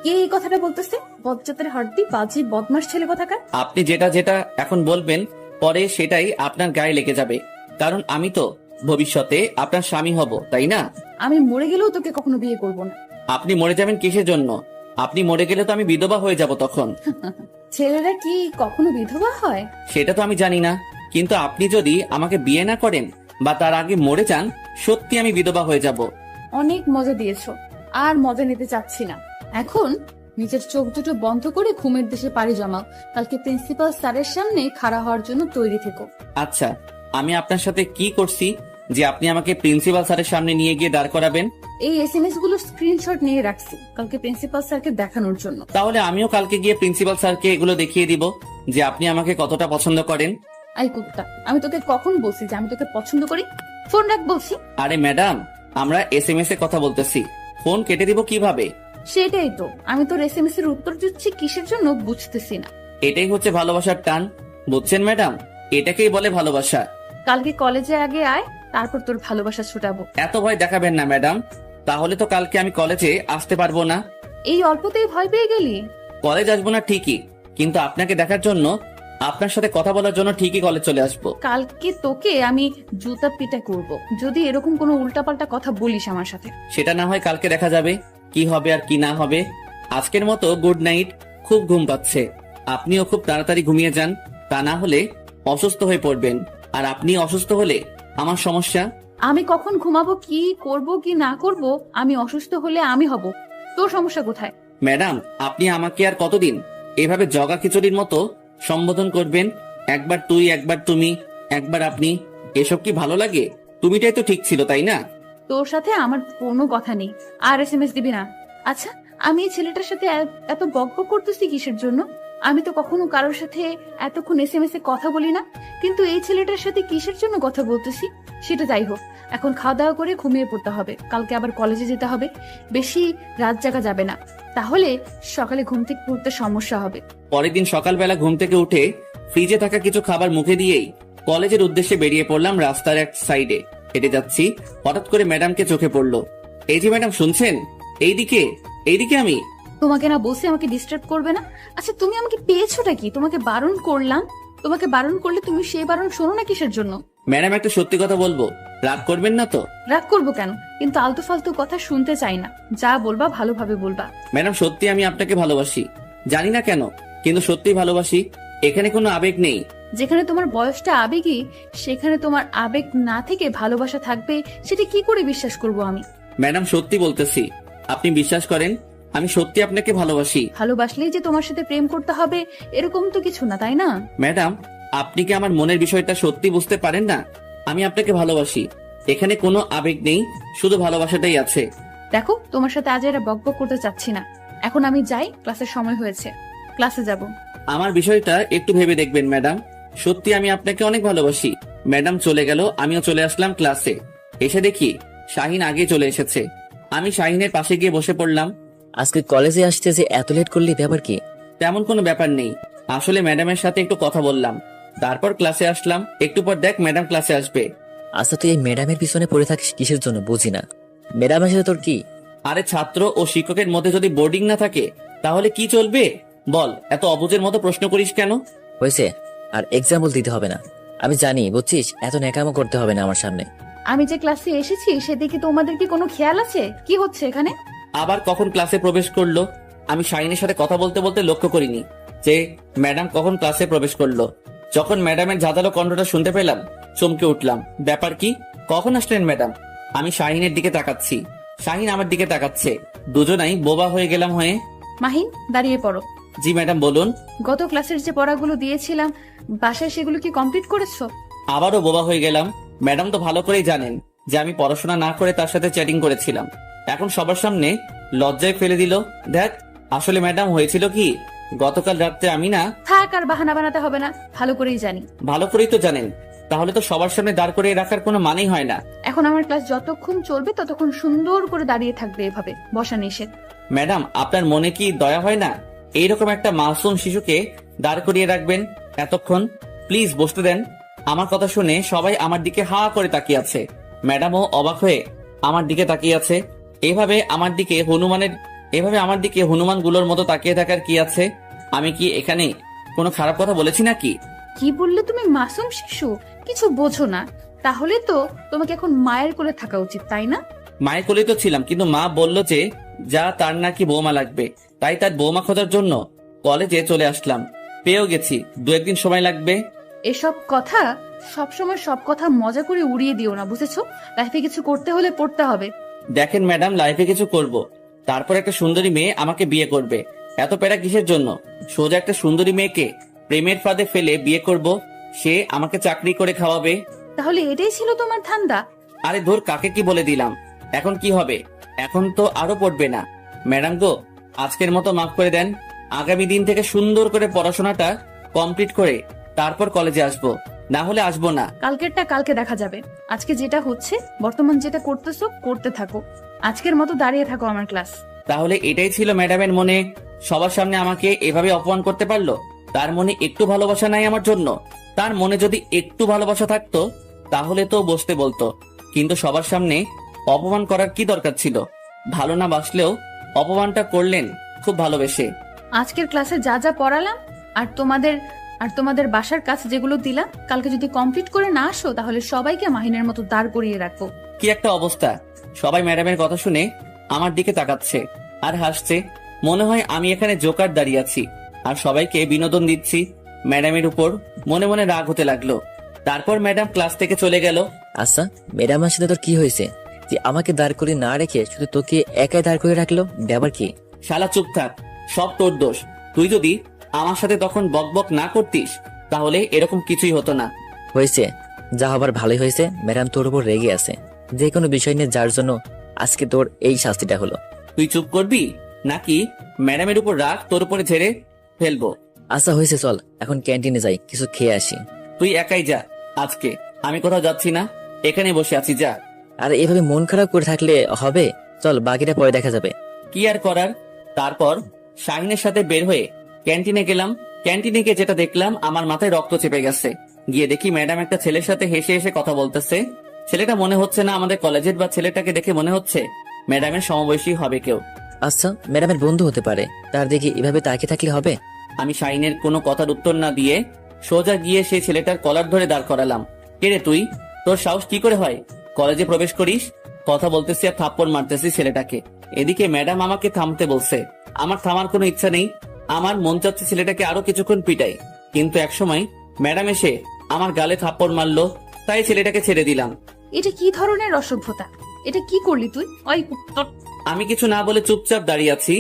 কে এই কথাটা বলতেছে? বজ্জাতের হাড্ডি, বাজি, বদমাস ছেলে কোথাকার। আপনি যেটা যেটা এখন বলবেন পরে সেটাই আপনার গায়ে লেগে যাবে, কারণ আমি তো ভবিষ্যতে আপনার স্বামী হব তাই না? আমি মরে গেলেও তোকে কখনো বিয়ে করব না। আপনি মরে যাবেন কিসের জন্য? আপনি মরে গেলে তো আমি বিধবা হয়ে যাব তখন। ছেলেরা কি কখনো বিধবা হয়? সেটা তো আমি জানি না, কিন্তু আপনি যদি আমাকে বিয়ে না করেন বা তার আগে মরে যান, সত্যি আমি বিধবা হয়ে যাব। অনেক মজা দিয়েছো, আর মজা নিতে চাচ্ছি না। এখন নিজের চোখ দুটো বন্ধ করে ঘুমের দেশে পাড়ি জমাও। কালকে প্রিন্সিপাল স্যারের সামনে খাড়া হওয়ার জন্য তৈরি থেকো। আচ্ছা, আমি আপনার সাথে কি করছি যে আপনি আমাকে প্রিন্সিপাল স্যারের সামনে নিয়ে গিয়ে দাঁড় করাবেন? এই এসএমএস গুলো স্ক্রিনশট নিয়ে রাখছি কালকে প্রিন্সিপাল স্যারকে দেখানোর জন্য। তাহলে আমিও কালকে গিয়ে প্রিন্সিপাল স্যারকে এগুলো দেখিয়ে দিব যে আপনি আমাকে কতটা পছন্দ করেন। আই কুত্তা, আমি তোকে কখন বলছি যে আমি তোকে পছন্দ করি? ফোন রাখ বলছি। আরে ম্যাডাম, আমরা এসএমএস এ কথা বলতেছি, ফোন কেটে দিব কিভাবে? সেটাই তো, আমি তোর এসএমএস এর উত্তর দিচ্ছি কিসের জন্য বুঝতেছি না। এটাই হচ্ছে ভালোবাসার টান, বুঝছেন ম্যাডাম? এটাকেই বলে ভালোবাসা। কালকে কলেজে আগে আয়, তারপর তোর ভালোবাসা ছুটাবো। এত ভয় দেখাবেন না ম্যাডাম, তাহলে তো কালকে আমি কলেজে আসতে পারবো না। এই অল্পতেই ভয় পেয়ে গেলি? কলেজ আসবো না ঠিকই, কিন্তু আপনাকে দেখার জন্য, আপনার সাথে কথা বলার জন্য ঠিকই কলেজ চলে আসবো। কালকে তোকে আমি জুতা পিটা করব যদি এরকম কোনো উল্টাপাল্টা কথা বলিস আমার সাথে। সেটা না হয় কালকে দেখা যাবে কি হবে আর কি না হবে। আজকের মতো গুড নাইট, খুব ঘুম পাচ্ছে। আপনিও খুব তাড়াতাড়ি ঘুমিয়ে যান, তা না হলে অসুস্থ হয়ে পড়বেন, আর আপনি অসুস্থ হলে আমার সমস্যা। আমি কখন ঘুমাবো, কি করব কি না করব, আমি অসুস্থ হলে আমি হব, তোর সমস্যা কোথায়? ম্যাডাম, আপনি আমাকে আর কতদিন এভাবে জগা খিচুড়ির মতো সম্বোধন করবেন? একবার তুই, একবার তুমি, একবার আপনি, এসব কি ভালো লাগে? তুমিটাই তো ঠিক ছিল, তাই না? তোর সাথে আমার কোনো কথা নেই, আর এসএমএস দিবি না। আচ্ছা, আমি এই ছেলেটার সাথে এত বকবক করতেছি কিসের জন্য? আমি তো কখনো কারোর সাথে এতক্ষণ এসএমএস এ কথা বলি না, কিন্তু এই ছেলেটার সাথে কিসের জন্য কথা বলতেছি? সেটা যাই হোক, এখন খাওয়া দাওয়া করে ঘুমিয়ে পড়তে হবে, কালকে আবার কলেজে যেতে হবে। বেশি রাত জাগা যাবে না, তাহলে সকালে ঘুম থেকে উঠতে সমস্যা হবে। পরের দিন সকালবেলা ঘুম থেকে উঠে ফ্রিজে থাকা কিছু খাবার মুখে দিয়েই কলেজের উদ্দেশ্যে বেরিয়ে পড়লাম। রাস্তার এক সাইডে হেঁটে যাচ্ছি, হঠাৎ করে ম্যাডামকে চোখে পড়লো। এই যে ম্যাডাম, শুনছেন? এইদিকে, এইদিকে। আমি তোমাকে না বলছি আমাকে ডিস্টার্ব করবে না? আচ্ছা, তুমি আমাকে পেয়েছোটা কি? তোমাকে বারণ করলাম, তোমাকে বারণ করলে তুমি সেই বারণ শোনো না কিসের জন্য? ম্যাডাম, একটা সত্যি কথা বলবো, রাগ করবেন না তো? রাগ করবো কেন? কিন্তু আলতু ফালতু কথা শুনতে চাই না, যা বলবা ভালোভাবে বলবা। ম্যাডাম, সত্যি আমি আপনাকে ভালোবাসি, জানি না কেন, কিন্তু সত্যি ভালোবাসি। এখানে কোনো আবেগ নেই। যেখানে তোমার বয়সটা আবেগী, সেখানে তোমার আবেগ না থেকে ভালোবাসা থাকবে, সেটা কি করে বিশ্বাস করব আমি? ম্যাডাম, সত্যি বলতেছি, আপনি বিশ্বাস করেন, আমি সত্যি আপনাকে ভালোবাসি। ভালোবাসলেই যে তোমার সাথে প্রেম করতে হবে এরকম তো কিছু না, তাই না? ম্যাডাম, আপনি কি আমার মনের বিষয়টা সত্যি বুঝতে পারেন না? আমি আপনাকে ভালোবাসি, এখানে কোনো আবেগ নেই, শুধু ভালোবাসাটাই আছে। দেখো, তোমার সাথে আজ এরা বকবক করতে চাচ্ছি না, এখন আমি যাই, ক্লাসের সময় হয়েছে, ক্লাসে যাব। আমার বিষয়টা একটু ভেবে দেখবেন ম্যাডাম, সত্যি আমি আপনাকে অনেক ভালোবাসি। ম্যাডাম চলে গেল, আমিও চলে আসলাম ক্লাসে। এসে দেখি শাহিন আগে চলে এসেছে। আমি শাহিনের পাশে গিয়ে বসে পড়লাম। আজকে কলেজে আসতে যে এত লেট করলি, ব্যাপার কি? তেমন কোনো ব্যাপার নেই, আসলে ম্যাডামের সাথে একটু কথা বললাম, তারপর ক্লাসে আসলাম। একটু পর দেখ ম্যাডাম ক্লাসে আসবে। আচ্ছা, তুই এই ম্যাডামের পিছনে পড়ে থাকিস কিসের জন্য বুঝি না। ম্যাডামের সাথে তোর কি? আরে ছাত্র ও শিক্ষকের মধ্যে যদি বোর্ডিং না থাকে তাহলে কি চলবে বল? এত অবুঝের মতো প্রশ্ন করিস কেন? হয়েছে, আর এক্সাম্পল দিতে হবে না, আমি জানি, বুঝছিস? এত ন্যাকামো করতে হবে না আমার সামনে। আমি যে ক্লাসে এসেছি সেদিকে তোমাদের কি কোনো খেয়াল আছে? কি হচ্ছে এখানে? আবার কখন ক্লাসে প্রবেশ করলো? আমি শাহিনের সাথে কথা বলতে বলতে লক্ষ্য করিনি যে ম্যাডাম কখন ক্লাসে প্রবেশ করলো। যখন ম্যাডামের ঝাঁঝালো কণ্ঠটা শুনতে পেলাম, চমকে উঠলাম। ব্যাপার কি? কখন আসলেন ম্যাডাম? আমি শাহিনের দিকে তাকাচ্ছি, শাহিন আমার দিকে তাকাচ্ছে, দুজনাই বোবা হয়ে গেলাম হয়ে। মাহিন, দাঁড়িয়ে পড়ো। জি ম্যাডাম, বলুন। গত ক্লাসের যে পড়াগুলো দিয়েছিলাম বাসায়, সেগুলো কি কমপ্লিট করেছো? আবারও বোবা হয়ে গেলাম। ম্যাডাম তো ভালো করেই জানেন যে আমি পড়াশোনা না করে তার সাথে চ্যাটিং করেছিলাম, এখন সবার সামনে লজ্জায় ফেলে দিল। দেখ, আসলে ম্যাডাম হয়েছিল কি, গতকাল রাত্রে আমি না। থাক, আর বাহানা বানাতে হবে না, ভালো করেই জানি। ভালো করেই তো জানেন, তাহলে তো সবার সামনে দাঁড় করে রাখার কোনো মানেই হয় না। এখন আমার ক্লাস যতক্ষণ চলবে ততক্ষণ সুন্দর করে দাঁড়িয়ে থাকবে, এভাবে বসা নিষেধ। ম্যাডাম, আপনার মনে কি দয়া হয় না? এইরকম একটা মাসুম শিশুকে দাঁড় করিয়ে রাখবেন এতক্ষণ? প্লিজ বসতে দেন। আমার কথা শুনে সবাই আমার দিকে হা করে তাকিয়ে আছে। ম্যাডামও অবাক হয়ে আমার দিকে তাকিয়ে আছে। এভাবে আমার দিকে হনুমানগুলোর মতো তাকিয়ে থাকার কি আছে? আমি কি এখানে কোনো খারাপ কথা বলেছি নাকি? কি বললে তুমি? মাসুম শিশু? কিছু বোঝো না? তাহলে তো তোমাকে এখন মায়ের কোলে থাকা উচিত, তাই না? মায়ের কোলে তো ছিলাম, কিন্তু মা বলল যে যা তার নাকি বৌমা লাগবে, তাই তার বৌমা খোঁজার জন্য কলেজে চলে আসলাম। পেয়েও গেছি, 2-1 দিন সময় লাগবে। এসব কথা সবসময় সব কথা মজা করে উড়িয়ে দিও না, বুঝেছো? লাইফে কিছু করতে হলে পড়তে হবে। দেখেন ম্যাডাম, লাইফে কিছু করব, তারপর একটা সুন্দরী মেয়ে আমাকে বিয়ে করবে। এত প্যারা কিসের জন্য? সোজা একটা সুন্দরী মেয়েকে প্রেমের ফাঁদে ফেলে বিয়ে করব, সে আমাকে চাকরি করে খাওয়াবে। তাহলে এটাই ছিল তোমার ধান্দা? আরে ধর, কাকে কি বলে দিলাম। এখন কি হবে? এখন তো আরো পড়বে না। ম্যাডাম গো, আজকের মতো মাফ করে দেন। আগামী দিন থেকে সুন্দর করে পড়াশোনাটা কমপ্লিট করে তারপর কলেজে আসবো, না হলে আসবো না। কালকেরটা কালকে দেখা যাবে। আজকে যেটা হচ্ছে, বর্তমান যেটা করতেছো করতে থাকো। আজকের মতো দাঁড়িয়ে থাকো আমার ক্লাস। তাহলে এটাই ছিল ম্যাডামের মনে? সবার সামনে আমাকে এভাবে অপমান করতে পারলো? তার মনে একটু ভালোবাসা নাই আমার জন্য? তার মনে যদি একটু ভালোবাসা থাকতো তাহলে তো বসতে বলতো, কিন্তু সবার সামনে অপমান করার কি দরকার ছিল? ভালো না বাসলেও অপমানটা করলেন খুব ভালোবেসে। আজকের ক্লাসে যা যা পড়ালাম আর তোমাদের বাসার কাজ যেগুলো দিলাম, কালকে যদি কমপ্লিট করে না আসো তাহলে সবাইকে মাহিনের মতো দাঁড় করিয়ে রাখবো। কি একটা অবস্থা! সবাই ম্যাডামের কথা শুনে আমার দিকে তাকাচ্ছে আর হাসছে। মনে হয় আমি এখানে জোকার দাঁড়িয়ে আছি আর সবাইকে বিনোদন দিচ্ছি। ম্যাডামের উপর মনে মনে রাগ হতে লাগলো। তারপর ম্যাডাম ক্লাস থেকে চলে গেল। আচ্ছা, ম্যাডামের সাথে তোর কি হয়েছে যে আমাকে দাঁড় করে না রেখে শুধু তোকে একাই দাঁড় করে রাখলো? ব্যাপার কি? শালা চুপ থাক, সব তোর দোষ। তুই যদি আমার সাথে তখন বকবক না করতিস তাহলে এরকম কিছুই হতো না। হয়েছে, যা হবার ভালোই হয়েছে। ম্যাডাম তোর উপর রেগে আছে যে কোনো বিষয় নিয়ে, যার জন্য আজকে তোর এই শাস্তিটা হলো। তুই চুপ করবি নাকি ম্যাডামের উপর রাগ তোর উপরে ঝেড়ে ফেলবো? আচ্ছা হয়েছে, চল এখন ক্যান্টিনে যাই, কিছু খেয়ে আসি। তুই একাই যা, আজকে আমি কোথাও যাচ্ছি না, এখানে বসে আছি, যা। আর এভাবে মন খারাপ করে থাকলে হবে? চল, বাকিটা পরে দেখা যাবে। কি আর করার। তারপর শাহিনের সাথে বের হয়ে ক্যান্টিনে গেলাম। ক্যান্টিনে গিয়ে যেটা দেখলাম, আমার মাথায় রক্ত চেপে গেছে। গিয়ে দেখি ম্যাডাম একটা ছেলের সাথে হেসে হেসে কথা বলতেছে। ছেলেটা মনে হচ্ছে না আমাদের কলেজের, বা ছেলেটাকে দেখে মনে হচ্ছে ম্যাডামের সমবয়সী হবে কেউ। আচ্ছা, ম্যাডামের বন্ধু হতে পারে, তার দিকে এভাবে তাকিয়ে থাকলে হবে? আমি শাহিনের কোনো কথার উত্তর না দিয়ে সোজা গিয়ে সেই ছেলেটার কলার ধরে দাঁড় করালাম। কে রে তুই? তোর সাহস কি করে হয় কলেজে প্রবেশ করিস? কথা বলতেছি আর থাপ্পড় মারতেছি ছেলেটাকে। এদিকে ম্যাডাম আমাকে থামতে বলছে। আমার থামার কোনো ইচ্ছা নেই, আমার মন চাচ্ছে ছেলেটাকে আরো কিছুক্ষণ পিটাই, কিন্তু একসময় ম্যাডাম এসে আমার গালে থাপ্পড় মারলো, তাই ছেলেটাকে ছেড়ে দিলাম। এটা কি ধরনের অসভ্যতা? এটা কি করলি তুই? ওই আমি কিছু না বলে চুপচাপ দাঁড়িয়ে আছি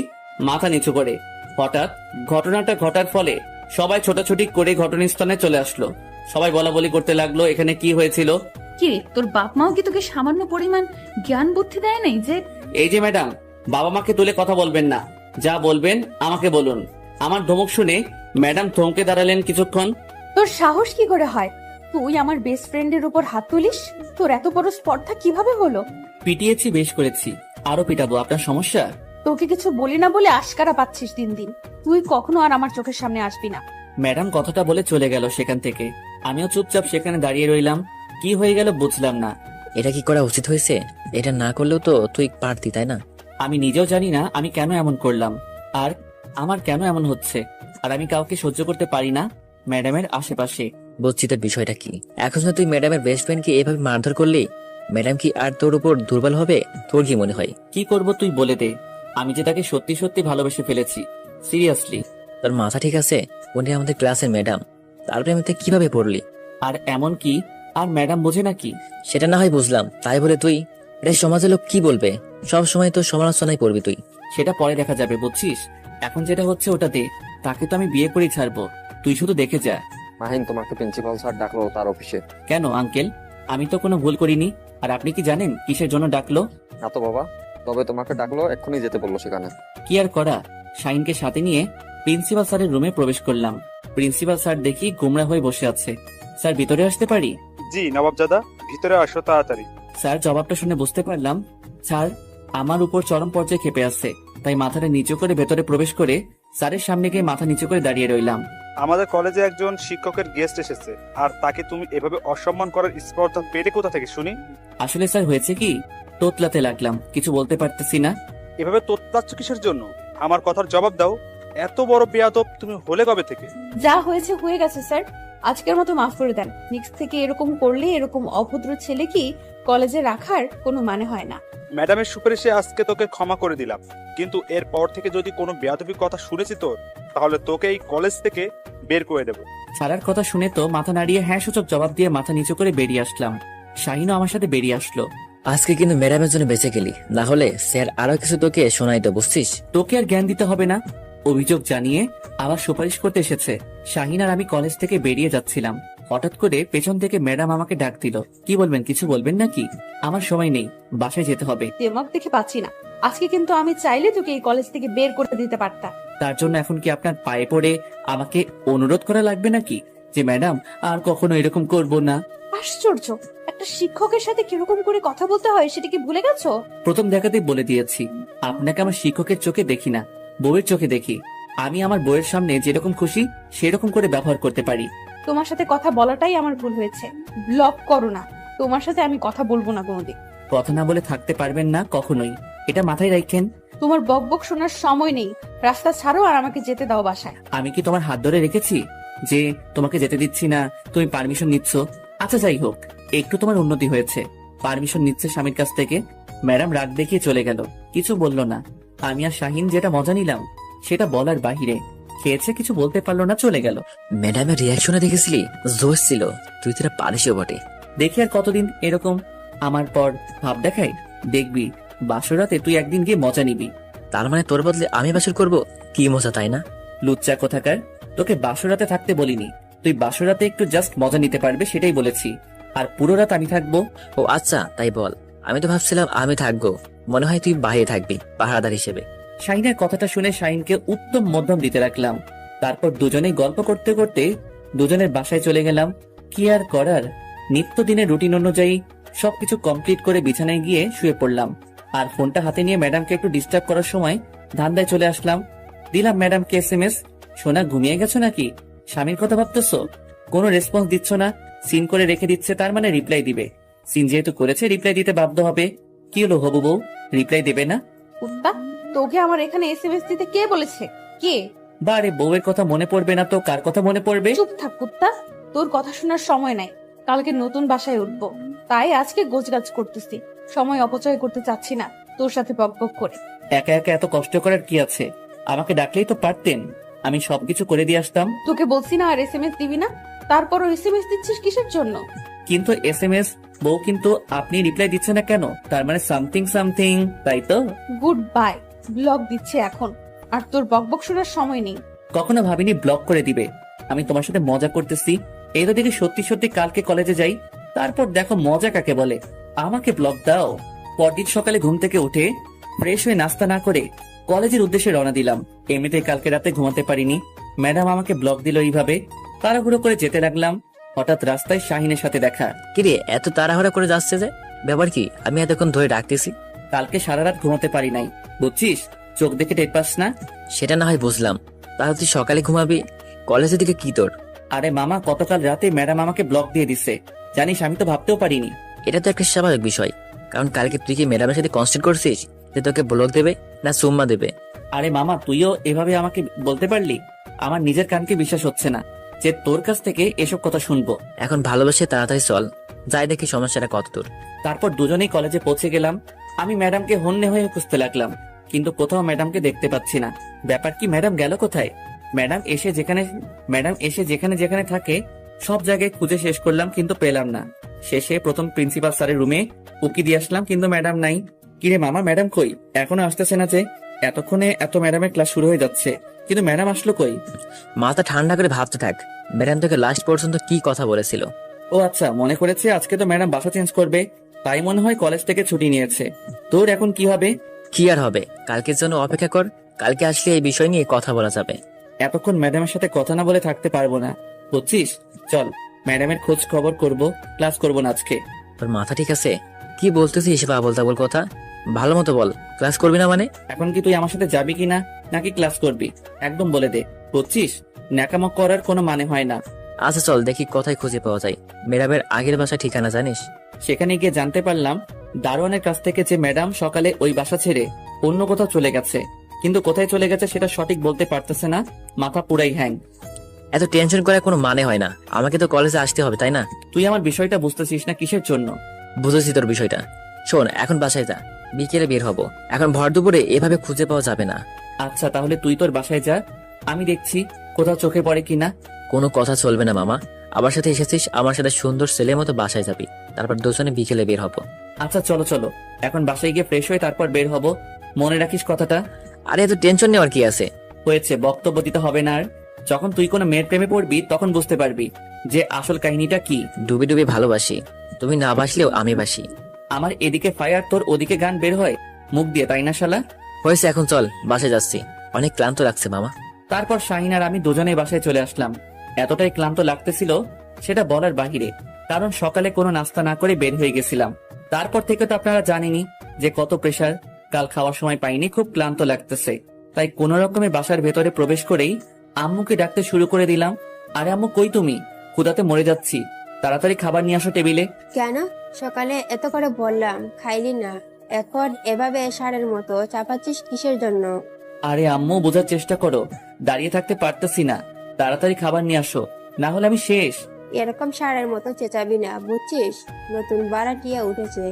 মাথা নিচু করে। হঠাৎ ঘটনাটা ঘটার ফলে সবাই ছোটাছুটি করে ঘটনাস্থলে চলে আসলো। সবাই বলা বলি করতে লাগলো এখানে কি হয়েছিল। কি রে, তোর বাপ মাও কি তোকে সামান্য পরিমাণ জ্ঞান বুদ্ধি দেয় নাই যে? এই যে ম্যাডাম, বাবা মাকে তুলে কথা বলবেন না, যা বলবেন আমাকে বলুন। আমার ধমক শুনে ম্যাডাম থমকে দাঁড়ালেন কিছুক্ষণ। তোর সাহস কি করে হয় তুই আমার বেস্ট ফ্রেন্ডের উপর হাত তুলিস? তোর এত বড় স্পর্ধা কিভাবে হলো? পিটিয়েছি, বেশ করেছি, আরো পিটাবো, আপনার সমস্যা? তোকে কিছু বলি না বলে আশকারা পাচ্ছিস দিন দিন। তুই কখনো আর আমার চোখের সামনে আসবি না। ম্যাডাম কথাটা বলে চলে গেল সেখান থেকে। আমিও চুপচাপ সেখানে দাঁড়িয়ে রইলাম। কি হয়ে গেল বুঝলাম না। এটা কি করা উচিত হয়েছে? এটা না করলেও তো তুই পারতি, তাই না? আমি নিজেও জানি না আমি কেন এমন করলাম, আর আমার কেন এমন হচ্ছে। আর আমি কাউকে সহ্য করতে পারি না ম্যাডামের আশেপাশে। বুঝছি তোর বিষয়টা কি। এখন যদি তুই ম্যাডামের বেস্ট ফ্রেন্ডকে এভাবে মারধর করলি, ম্যাডাম কি আর তোর উপর দুর্বল হবে? তোর কি মনে হয়? কি করব তুই বলে দে। আমি যে তাকে সত্যি সত্যি ভালোবেসে ফেলেছি, সিরিয়াসলি। তোর মাথা ঠিক আছে? উনি আমাদের ক্লাসের ম্যাডাম, তার প্রেমে তুই কিভাবে পড়লি? আর এমন কি আর ম্যাডাম বোঝে নাকি? সেটা না হয় বুঝলাম, তাই বলে তুই এটা সমাজের লোক কি বলবে সব সময় তোর সমালোচনায় পড়বি তুই? সেটা পরে দেখা যাবে, বুঝছিস? এখন যেটা হচ্ছে ওটা দে। তাকে তো আমি বিয়ে করেই ছাড়বো, তুই শুধু দেখে যা। মাহিন, তোমাকে প্রিন্সিপাল স্যার ডাকলো তার অফিসে। কেন আঙ্কেল? আমি তো কোনো ভুল করিনি। আর আপনি কি জানেন কিসের জন্য ডাকলো? না তো বাবা, তবে তোমাকে ডাকলো, এক্ষুনি যেতে বললো সেখানে। কি আর করা, শাহিনকে সাথে নিয়ে প্রিন্সিপাল স্যারের রুমে প্রবেশ করলাম। প্রিন্সিপাল স্যার দেখি গোমরা হয়ে বসে আছে। স্যার ভিতরে আসতে পারি? জি নবাবজাদা, ভিতরে আসো তাড়াতাড়ি। স্যার জবাবটা শুনে বুঝতে পারলাম স্যার আমার উপর চরম পর্যায়ে ক্ষেপে আছে। তাই মাথাটা নিচু করে ভেতরে প্রবেশ করে স্যারের সামনে গিয়ে মাথা নিচু করে দাঁড়িয়ে রইলাম। আমাদের কলেজে একজন শিক্ষকের গেস্ট এসেছে, আর তাকে তুমি এভাবে অসম্মান করার স্পর্ধা পেটে কোথা থেকে শুনি? আসলে স্যার হয়েছে কি, তোতলাতে লাগলাম, কিছু বলতে পারতেছি না। এভাবে তোতলাচ্ছ কিসের জন্য? আমার কথার জবাব দাও। এত বড় বেয়াদব তুমি হলে কবে থেকে? যা হয়েছে হয়ে গেছে স্যার, আজকের মতো মাফ করে দেন। নেক্সট থেকে এরকম করলে এরকম অভদ্র ছেলে কি কলেজে রাখার কোনো মানে হয় না। ম্যাডামের সুপারিশে আজকে তোকে ক্ষমা করে দিলাম, কিন্তু এরপর থেকে যদি কোনো বেয়াদবির কথা শুনেছি তোর, তাহলে তোকে এই কলেজ থেকে বের করে দেবো। সারার কথা শুনে তো মাথা নাড়িয়ে হ্যাঁ সূচক জবাব দিয়ে মাথা নিচু করে বেরিয়ে আসলাম। শাহিনও আমার সাথে বেরিয়ে আসলো। আজকে কিন্তু ম্যাডামের জন্য বেঁচে গেলি, না হলে স্যার আরো কিছু তোকে শোনাইতো, বুঝছিস? তোকে আর জ্ঞান দিতে হবে না। অভিযোগ জানিয়ে আবার সুপারিশ করতে এসেছে। শাহিন আর আমি কলেজ থেকে বেরিয়ে যাচ্ছিলাম, হঠাৎ করে পেছন থেকে ম্যাডাম আমাকে ডাক দিল। কি বলবেন, কিছু বলবেন নাকি? আমার সময় নেই, বাসায় যেতে হবে। দেমাগ দেখে পাচ্ছি না। আজকে কিন্তু আমি চাইলে তোকে এই কলেজ থেকে বের করে দিতে পারতাম। তার জন্য এখন কি আপনার পায়ে পড়ে আমাকে অনুরোধ করা লাগবে নাকি যে ম্যাডাম আর কখনো এরকম করব না? আশ্চর্য, একটা শিক্ষকের সাথে কিরকম করে কথা বলতে হয় সেটা কি ভুলে গেছো? প্রথম দেখাতেই বলে দিয়েছি, আপনাকে আমার শিক্ষকের চোখে দেখি না, বউয়ের চোখে দেখি। আমি আমার বউয়ের সামনে যেরকম খুশি সেরকম করে ব্যবহার করতে পারি। তোমার সাথে কথা বলাটাই আমার ভুল হয়েছে। ব্লক করো না, তোমার সাথে আমি কথা বলবো না কোনোদিন। কথা না বলে থাকতে পারবেন না কখনোই, এটা মাথায় রাখেন। তোমার বকবক শোনার সময় নেই, রাস্তা ছাড়ো আর আমাকে যেতে দাও বাসায়। আমি কি তোমার হাত ধরে রেখেছি যে তোমাকে যেতে দিচ্ছি না, তুমি পারমিশন নিচ্ছ? আচ্ছা যাই হোক, একটু তোমার উন্নতি হয়েছে, পারমিশন নিচ্ছে স্বামীর কাছ থেকে। ম্যাডাম রাগ দেখিয়ে চলে গেল, কিছু বলল না। আমি আর শাহিন যেটা মজা নিলাম সেটা বলার বাহিরে। খেয়েছে, কিছু বলতে পারলো না, চলে গেল। ম্যাডামের রিয়াকশনে দেখেছিলি, জোশ ছিল। তুই তোরা পারিসও বটে। দেখি আর কতদিন এরকম আমার পর ভাব দেখাই। দেখবি বাসরাতে তুই একদিন গিয়ে মজা নিবি। তার মানে তোর বদলে আমি বাসর করব? কি মজা, তাই না? লুচ্চা কোথাকার, তোকে বাসরাতে থাকতে বলিনি। তুই বাসরাতে একটু জাস্ট মজা নিতে পারবে সেটাই বলেছি, আর পুরো রাত আমি থাকবো। ও আচ্ছা, তাই বল। আমি তো ভাবছিলাম আমি থাকবো, মনে হয় তুই বাইরে থাকবি পাহারাদার হিসেবে। শাহিনের কথাটা শুনে শাহিনকে উত্তম মধ্যম দিতে রাখলাম। তারপর দুজনেই গল্প করতে করতে দুজনের বাসায় চলে গেলাম। কি আর করার, নিত্যদিনের রুটিন অনুযায়ী সবকিছু কমপ্লিট করে বিছানায় গিয়ে শুয়ে পড়লাম। আর ফোনটা হাতে নিয়ে ম্যাডামকে একটু ডিস্টার্ব করার সময় ধান্দায় চলে আসলাম। দিলাম ম্যাডামকে SMS, সোনা ঘুমিয়ে গেছো নাকি, স্বামীর কথা ভাবতেছো? কোনো রেসপন্স দিচ্ছ না, সিন করে রেখে দিচ্ছে, তার মানে রিপ্লাই দিবে। সিন যেহেতু করেছে রিপ্লাই দিতে বাধ্য হবে। কি হলো হবু বউ, রিপ্লাই দেবে না? কুত্তা, তোকে আমার এখানে SMS দিতে কে বলেছে? কে? বারে, বউয়ের কথা মনে পড়বে না তো কার কথা মনে পড়বে? চুপ থাক কুত্তা, তোর কথা শোনার সময় নাই। কালকে নতুন বাসায় উঠবো, তাই আজকে গোছগাছ করতেছি। সময় অপচয় করতে চাচ্ছি না তোর সাথে বকবক করে। একা একা এত কষ্ট করার কি আছে? আমাকে ডাকলেই তো পারতেন, আমি সবকিছু করে দিয়ে আসতাম। তোকে বলছি না আর SMS দিবি না, তারপরও SMS দিচ্ছিস কিসের জন্য? কিন্তু SMS বউ, কিন্তু আপনি রিপ্লাই দিচ্ছেন না কেন? তার মানে সামথিং সামথিং, তাই তো? গুড বাই, ব্লক দিচ্ছে এখন, আর তোর বকবক শোনার সময় নেই। কখনো ভাবিনি ব্লক করে দিবে। আমি তোমার সাথে মজা করতেছি, এই তো দেখি সত্যি সত্যি কালকে কলেজে যাই, তারপর দেখো মজা কাকে বলে। আমাকে ব্লক দাও। পরদিন সকালে ঘুম থেকে উঠে ফ্রেশ হয়ে নাস্তা না করে কলেজের উদ্দেশ্যে রওনা দিলাম। এমনিতেই কালকে রাতে ঘুমাতে পারিনি, ম্যাডাম আমাকে ব্লক দিল এইভাবে। তাড়াহুড়ো করে যেতে লাগলাম, হঠাৎ রাস্তায় শাহিনের সাথে দেখা। কিরে, এত তাড়াহুড়া করে যাচ্ছে যে? ব্যাপার কি? আমি এতক্ষণ ধরে ডাকতেছি। কালকে সারা রাত ঘুমাতে পারি নাই, বুঝছিস? চোখ দেখে টের পাস না? সেটা না হয় বুঝলাম, তাহলে তুই সকালে ঘুমাবি, কলেজের দিকে কি তোর? আরে মামা, গতকাল রাতে ম্যাডাম আমাকে ব্লক দিয়ে দিছে, জানিস? আমি তো ভাবতেও পারিনি। এটা তো একটা স্বাভাবিক বিষয়, কারণ কালকে তুই কি ম্যাডামের সাথে কনস্টেন্ট করছিস যে তোকে ব্লক দেবে না সুম্মা দেবে? আরে মামা, তুইও এভাবে আমাকে বলতে পারলি? আমার নিজের কানকে বিশ্বাস হচ্ছে না যে তোর কাছ থেকে এসব কথা শুনবো। এখন ভালোবাসে তাড়াতাড়ি চল, যাই দেখি সমস্যাটা কত দূর। তারপর দুজনেই কলেজে পৌঁছে গেলাম। আমি ম্যাডামকে হন্যে হয়ে খুঁজতে লাগলাম, কিন্তু কোথাও ম্যাডামকে দেখতে পাচ্ছি না। ব্যাপার কি, ম্যাডাম গেল কোথায়? ম্যাডাম এসে যেখানে যেখানে থাকে সব জায়গায় খুঁজে শেষ করলাম, কিন্তু পেলাম না। শেষে প্রথম প্রিন্সিপাল স্যারের রুমে উকি দিয়ে আসলাম, কিন্তু ম্যাডাম নাই। কিরে মামা, ম্যাডাম কই? এখনো আসতেছে না যে? এতক্ষণে এত ম্যাডামের ক্লাস শুরু হয়ে যাচ্ছে, কিন্তু ম্যাডাম আসলো কই? মাথা ঠান্ডা করে ভাবতে থাক, ম্যাডাম তোকে লাস্ট পর্যন্ত কি কথা বলেছিল। ও আচ্ছা, মনে করেছে আজকে তো ম্যাডাম বাসা চেঞ্জ করবে, তাই মনে হয় কলেজ থেকে ছুটি নিয়েছে। তোর এখন কি হবে? কি আর হবে, কালকের জন্য অপেক্ষা কর, কালকে আসলে এই বিষয় নিয়ে কথা বলা যাবে। এতক্ষণ ম্যাডামের সাথে কথা না বলে থাকতে পারবো না, বুঝছিস? চল, ম্যাডামের খোঁজ খবর করব, ক্লাস করবো না আজকে। তোর মাথা ঠিক আছে? কি বলতেছিস আবোল তাবোল কথা? ভালো মতো বল, ক্লাস করবি না মানে? এখন কি তুই আমার সাথে যাবি কিনা, নাকি ক্লাস করবি? একদম বলে দে, বুঝছিস? ন্যাকামো করার কোনো মানে হয় না। আচ্ছা চল দেখি কোথায় খুঁজে পাওয়া যায় ম্যাডামের আগের বাসা ঠিকানা জানিস? সেখানে গিয়ে জানতে পারলাম দারোয়ানের কাছ থেকে যে ম্যাডাম সকালে ওই বাসা ছেড়ে অন্য কোথাও চলে গেছে, কিন্তু কোথায় চলে গেছে সেটা সঠিক বলতে পারতেছে না, মাথা পুরাই হ্যাং। এত টেনশন করার কোনো মানে হয় না, আমাকে তো কলেজে আসতে হবে তাই না? তুই আমার বিষয়টা বুঝতেছিস না কিসের জন্য? বুঝেছি তোর বিষয়টা। শোন, এখন বাসায় যা, বিকেলে বের হবো, এখন ভর দুপুরে এভাবে খুঁজে পাওয়া যাবে না। আচ্ছা তাহলে তুই তোর বাসায় যা, আমি দেখছি কোথাও চোখে পড়ে কিনা। কোনো কথা চলবে না মামা। আমার সাথে এসেছিস, আমার সাথে সুন্দর ছেলের মতো বাসায় যাবি, তারপর দুজনে বিকেলে বের হব। আচ্ছা চলো চলো, এখন বাসায় গিয়ে ফ্রেশ হয়ে তারপর বের হব। মনে রাখিস কথাটা। আরে এত টেনশন নেওয়ার কি আছে? হয়েছে, বক্তব্য দিতে হবে না আর। যখন তুই কোনো মেয়ের প্রেমে পড়বি তখন বুঝতে পারবি যে আসল কাহিনীটা কি। ডুবে ডুবে ভালোবাসি, তুমি না বাসলেও আমি বাসি। আমার এদিকে ফায়ার, তোর ওদিকে গান বের হয় মুখ দিয়ে, তাই না শালা? হয়েছে, এখন চল, বাসায় যাচ্ছি, অনেক ক্লান্ত লাগছে মামা। তারপর শাহিন আর আমি দুজনেই বাসায় চলে আসলাম। এতটাই ক্লান্ত লাগতেছিল সেটা বলার বাহিরে, কারণ সকালে কোনো নাস্তা না করে বের হয়ে গেছিলাম। তারপর থেকে তো আপনারা জানেনই যে কত প্রেসার। কাল খাওয়ার সময় পাইনি, খুব ক্লান্ত লাগতেছে, তাই কোনো রকমে বাসার ভেতরে প্রবেশ করেই আম্মুকে ডাকতে শুরু করে দিলাম। আরে আম্মু, কই তুমি? ক্ষুধাতে মরে যাচ্ছি, তাড়াতাড়ি খাবার নিয়ে আসো টেবিলে। কেন সকালে এত করে বললাম খাইলি না, এখন এভাবে সারের মতো চাপাচ্ছিস কিসের জন্য? আরে আম্মু, বোঝার চেষ্টা করো, দাঁড়িয়ে থাকতে পারতেছি না, তাড়াতাড়ি খাবার নিয়ে আসো, না হলে আমি শেষ। এরকম সারের মতো চেঁচাবি না, বুঝছিস? নতুন ভাড়াটিয়া উঠেছে,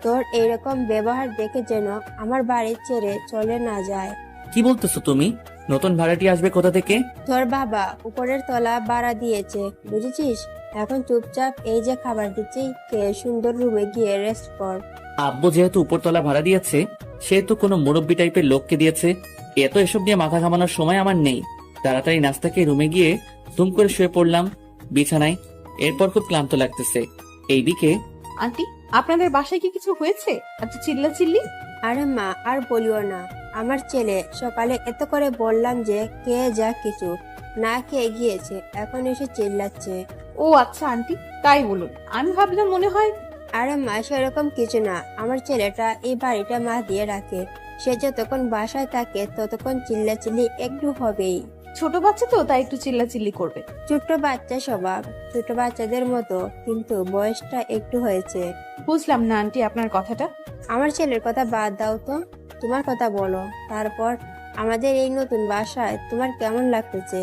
তোর এইরকম ব্যবহার দেখে যেন আমার বাড়ি ছেড়ে চলে না যায়। কি বলতেছো তুমি? নতুন ভাড়াটি আসবে কোথা থেকে? তোর বাবা উপরের তলা ভাড়া দিয়েছে, বুঝেছিস? এখন চুপচাপ এই যে খাবার দিচ্ছি, খেয়ে সুন্দর রুমে গিয়ে রেস্ট কর। আব্বু যেহেতু উপরতলা ভাড়া দিয়েছে, সেহেতু কোনো মুরব্বী টাইপের লোককে দিয়েছে। এত এসব নিয়ে মাথা ঘামানোর সময় আমার নেই। তাড়াতাড়ি নাস্তাকে রুমে গিয়ে দুম করে শুয়ে পড়লাম বিছানায়। এরপর খুব ক্লান্ত লাগতেছে। এইদিকে আন্টি, আপনাদের বাসায় কি কিছু হয়েছে? আচ্ছা, চিল্লি। আরে মা, আর বলিও না, আমার ছেলে সকালে এত করে বললাম যে খেয়ে যা, কিছু না খেয়ে গিয়েছে, এখন এসে চিল্লাচ্ছে। ও আচ্ছা আন্টি, তাই বলুন। আমি ভাবলাম মনে হয়। আরে মা, সেরকম কিছু না, আমার ছেলেটা এই বাড়িটা মা দিয়ে রাখে, সে যতক্ষণ বাসায় থাকে ততক্ষণ চিল্লাচিল্লি একটু হবেই। ছোট বাচ্চা তো, তাই একটু চিল্লাচিল্লি করবে। ছোট্ট বাচ্চা স্বভাব, ছোট বাচ্চাদের মতো, কিন্তু বয়সটা একটু হয়েছে। বুঝলাম না আন্টি আপনার কথাটা। আমার ছেলের কথা বাদ দাও তো, তোমার কথা বলো। তারপর আমাদের এই নতুন বাসায় তোমার কেমন লাগতেছে?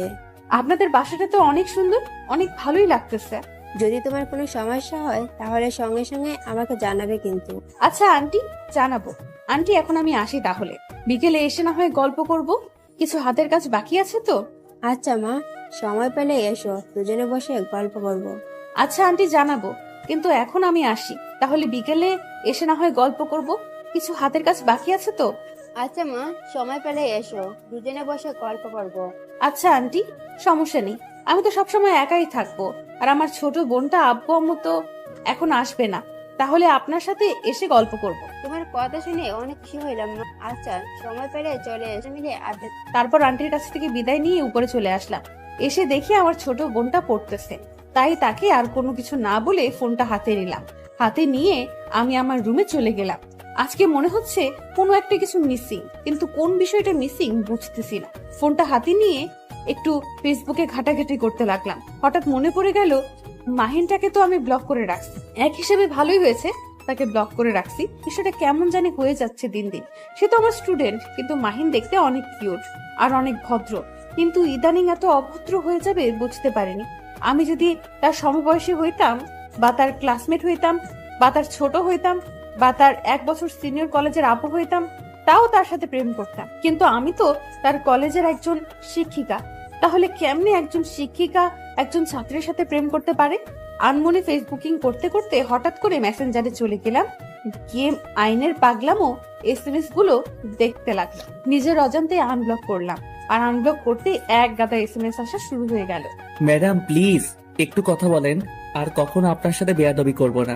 আপনাদের বাসাটা তো অনেক সুন্দর, অনেক ভালোই লাগতেছে। যদি তোমার কোনো সমস্যা হয় তাহলে সঙ্গে সঙ্গে আমাকে জানাবে কিন্তু। আচ্ছা আন্টি, জানাবো। আন্টি, এখন আমি আসি তাহলে, বিকেলে এসে না হয় গল্প করব, কিছু হাতের কাজ বাকি আছে তো। আচ্ছা মা, সময় পেলে এসো, দুজনে বসে গল্প করব। আচ্ছা আন্টি, জানাবো, কিন্তু এখন আমি আসি, তাহলে বিকেলে এসে না হয় গল্প করব, কিছু হাতের কাজ বাকি আছে তো। আচ্ছা মা, সময় পেলে এসো, দুজনে বসে গল্প করব। আচ্ছা আন্টি, সমস্যা নেই, আমি তো সবসময় একাই থাকবো, আর আমার ছোট বোনটা আব্বু আম্মু তো এখন আসবে না, তাহলে আপনার সাথে এসে গল্প করব। তোমার কথা শুনে অনেক খুশি হইলাম মা। আচ্ছা, সময় পেলে চলে এসে মিলে আড্ডা। তারপর আন্টির কাছ থেকে বিদায় নিয়ে উপরে চলে আসলাম। এসে দেখি আমার ছোট বোনটা পড়তেছে, তাই তাকে আর কোনো কিছু না বলে ফোনটা হাতে নিলাম। হাতে নিয়ে আমি আমার রুমে চলে গেলাম। আজকে মনে হচ্ছে কোনো একটা কিছু মিসিং, কিন্তু কোন বিষয়টা মিসিং বুঝতেছি না। ফোনটা হাতে নিয়ে একটু ফেসবুকে ঘাটাঘাটি করতে লাগলাম। হঠাৎ মনে পড়ে গেল, মাহিনটাকে তো আমি ব্লক করে রাখছি। এক হিসেবে ভালোই হয়েছে তাকে ব্লক করে রাখছি। বিষয়টা কেমন জানি হয়ে যাচ্ছে দিন দিন। সে তো আমার স্টুডেন্ট, কিন্তু মাহিন দেখতে অনেক কিউট আর অনেক ভদ্র, কিন্তু ইদানিং এত অভদ্র হয়ে যাবে বুঝতে পারিনি। আমি যদি তার সমবয়সী হইতাম, বা তার ক্লাসমেট হইতাম, বা তার ছোট হইতাম, বা তার 1 বছর সিনিয়র কলেজের আপু হইতাম, তাও তার সাথে প্রেম করতাম। কিন্তু আমি তো তার কলেজের একজন শিক্ষিকা। তাহলে কেমনে একজন শিক্ষিকা একজন ছাত্রের সাথে প্রেম করতে পারে? আনমনে ফেসবুকিং করতে করতে হঠাৎ করে মেসেঞ্জারে চলে গেলাম। গেম আইনের পাগলামো এসএমএস গুলো দেখতে লাগলাম। নিজের অজান্তে আনব্লক করলাম, আর আনব্লক করতে এক গাদা এসএমএস আসা শুরু হয়ে গেল। ম্যাডাম প্লিজ একটু কথা বলেন, আর কখনো আপনার সাথে বেয়াদবি করব না।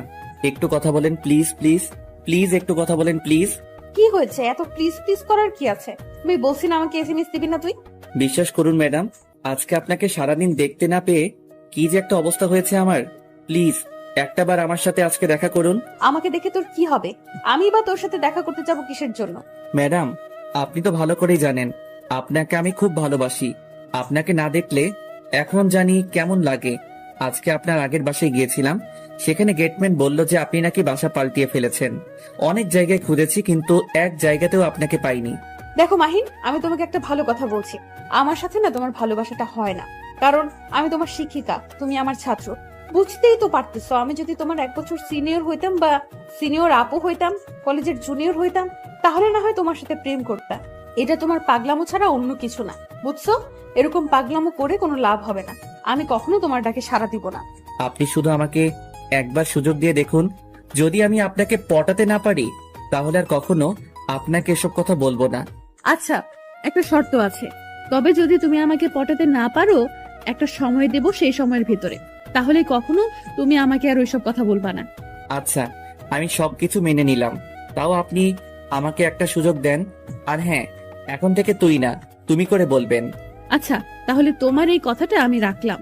একটু কথা বলেন প্লিজ প্লিজ প্লিজ, একটু কথা বলেন প্লিজ। কি হয়েছে? এত প্লিজ প্লিজ করার কি আছে? তুমি বলছি না আমাকে এসএমএস দিবি না তুই? বিশ্বাস করুন ম্যাডাম, আজকে আপনাকে সারাদিন দেখতে না পেয়ে কি যে একটা অবস্থা হয়েছে আমার। প্লিজ একটাবার আমার সাথে আজকে দেখা করুন। আমাকে দেখে তোর কি হবে? আমি বা তোর সাথে দেখা করতে যাব কিসের জন্য? ম্যাডাম, আপনি তো ভালো করেই জানেন আপনাকে আমি খুব ভালোবাসি। আপনাকে না দেখলে এখন জানি কেমন লাগে। আজকে আপনার আগের বাসায় গিয়েছিলাম, সেখানে গেটম্যান বলল যে আপনি নাকি বাসা পাল্টিয়ে ফেলেছেন। অনেক জায়গায় খুঁজেছি, কিন্তু এক জায়গাতেও আপনাকে পাইনি। দেখো মাহিন, আমি তোমাকে একটা ভালো কথা বলছি। আমার সাথে না তোমার ভালোবাসাটা হয় না, কারণ আমি তোমার শিক্ষিকা, তুমি আমার ছাত্র। বুঝতেই তো পারতেছো, আমি যদি তোমার 1 বছর সিনিয়র হইতাম, বা সিনিয়র আপু হইতাম, কলেজের জুনিয়র হইতাম, তাহলে না হয় তোমার সাথে প্রেম করতাম। এটা তোমার পাগলামো ছাড়া অন্য কিছু না, বুঝছো? এরকম পাগলামো করে কোনো লাভ হবে না। আমি কখনো তোমার ডাকে সাড়া দিব না। আপনি শুধু আমাকে একবার সুযোগ দিয়ে দেখুন, যদি আমি আপনাকে পটাতে না পারি তাহলে আর কখনো আপনাকে এসব কথা বলবো না। আচ্ছা, একটা শর্ত আছে। তবে যদি তুমি আমাকে পটাতে না পারো, একটা সময় দেব, সেই সময়ের ভিতরে, তাহলে কখনো তুমি আমাকে আর ওইসব কথা বলবা না। আচ্ছা, আমি সবকিছু মেনে নিলাম, তাও আপনি আমাকে একটা সুযোগ দেন। আর হ্যাঁ, এখন থেকে তুই না তুমি করে বলবেন। আচ্ছা, তাহলে তোমার এই কথাটা আমি রাখলাম।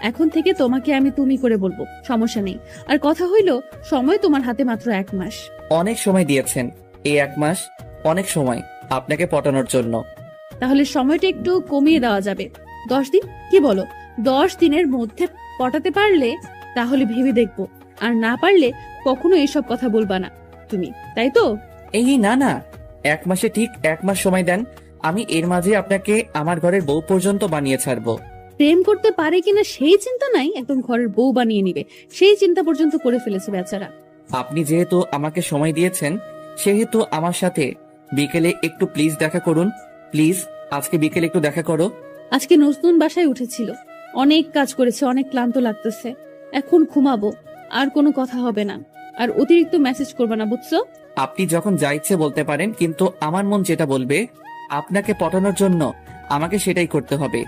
এখন থেকে তোমাকে আমি তুমি করে বলবো, সমস্যা নেই। আর কথা হইল, সময় তোমার হাতে মাত্র 1 মাস। অনেক সময় দিয়েছেন, এই 1 মাস অনেক সময় আপনাকে পটানোর জন্য। তাহলে সময়টা একটু কমিয়ে দেওয়া যাবে, 10 দিন, কি বলো? 10 দিনের মধ্যে পটাতে পারলে তাহলে ভেবে দেখবো, আর না পারলে কখনো এসব কথা বলবা না তুমি, তাই তো? এই না না, 1 মাসে ঠিক 1 মাস সময় দেন, আমি এর মাঝে আপনাকে আমার ঘরের বউ পর্যন্ত বানিয়ে ছাড়বো। প্রেম করতে পারে কিনা সেই চিন্তা নাই, একদম ঘরের বউ বানিয়ে নিবে সেই চিন্তা পর্যন্ত করে ফেলেছে বেচারা। আপনি যেহেতু আমাকে সময় দিয়েছেন, সেহেতু আমার সাথে বিকেলে একটু প্লিজ দেখা করুন। প্লিজ আজকে বিকেলে একটু দেখা করো। আজকে নতুন বাসায় উঠেছিল, অনেক কাজ করেছে, অনেক ক্লান্ত লাগতেছে, এখন ঘুমাবো, আর কোনো কথা হবে না। আর অতিরিক্ত মেসেজ করবে না, বুঝছো? আপনি যখন যা ইচ্ছে বলতে পারেন, কিন্তু আমার মন যেটা বলবে আপনাকে পটানোর জন্য আমাকে সেটাই করতে হবে।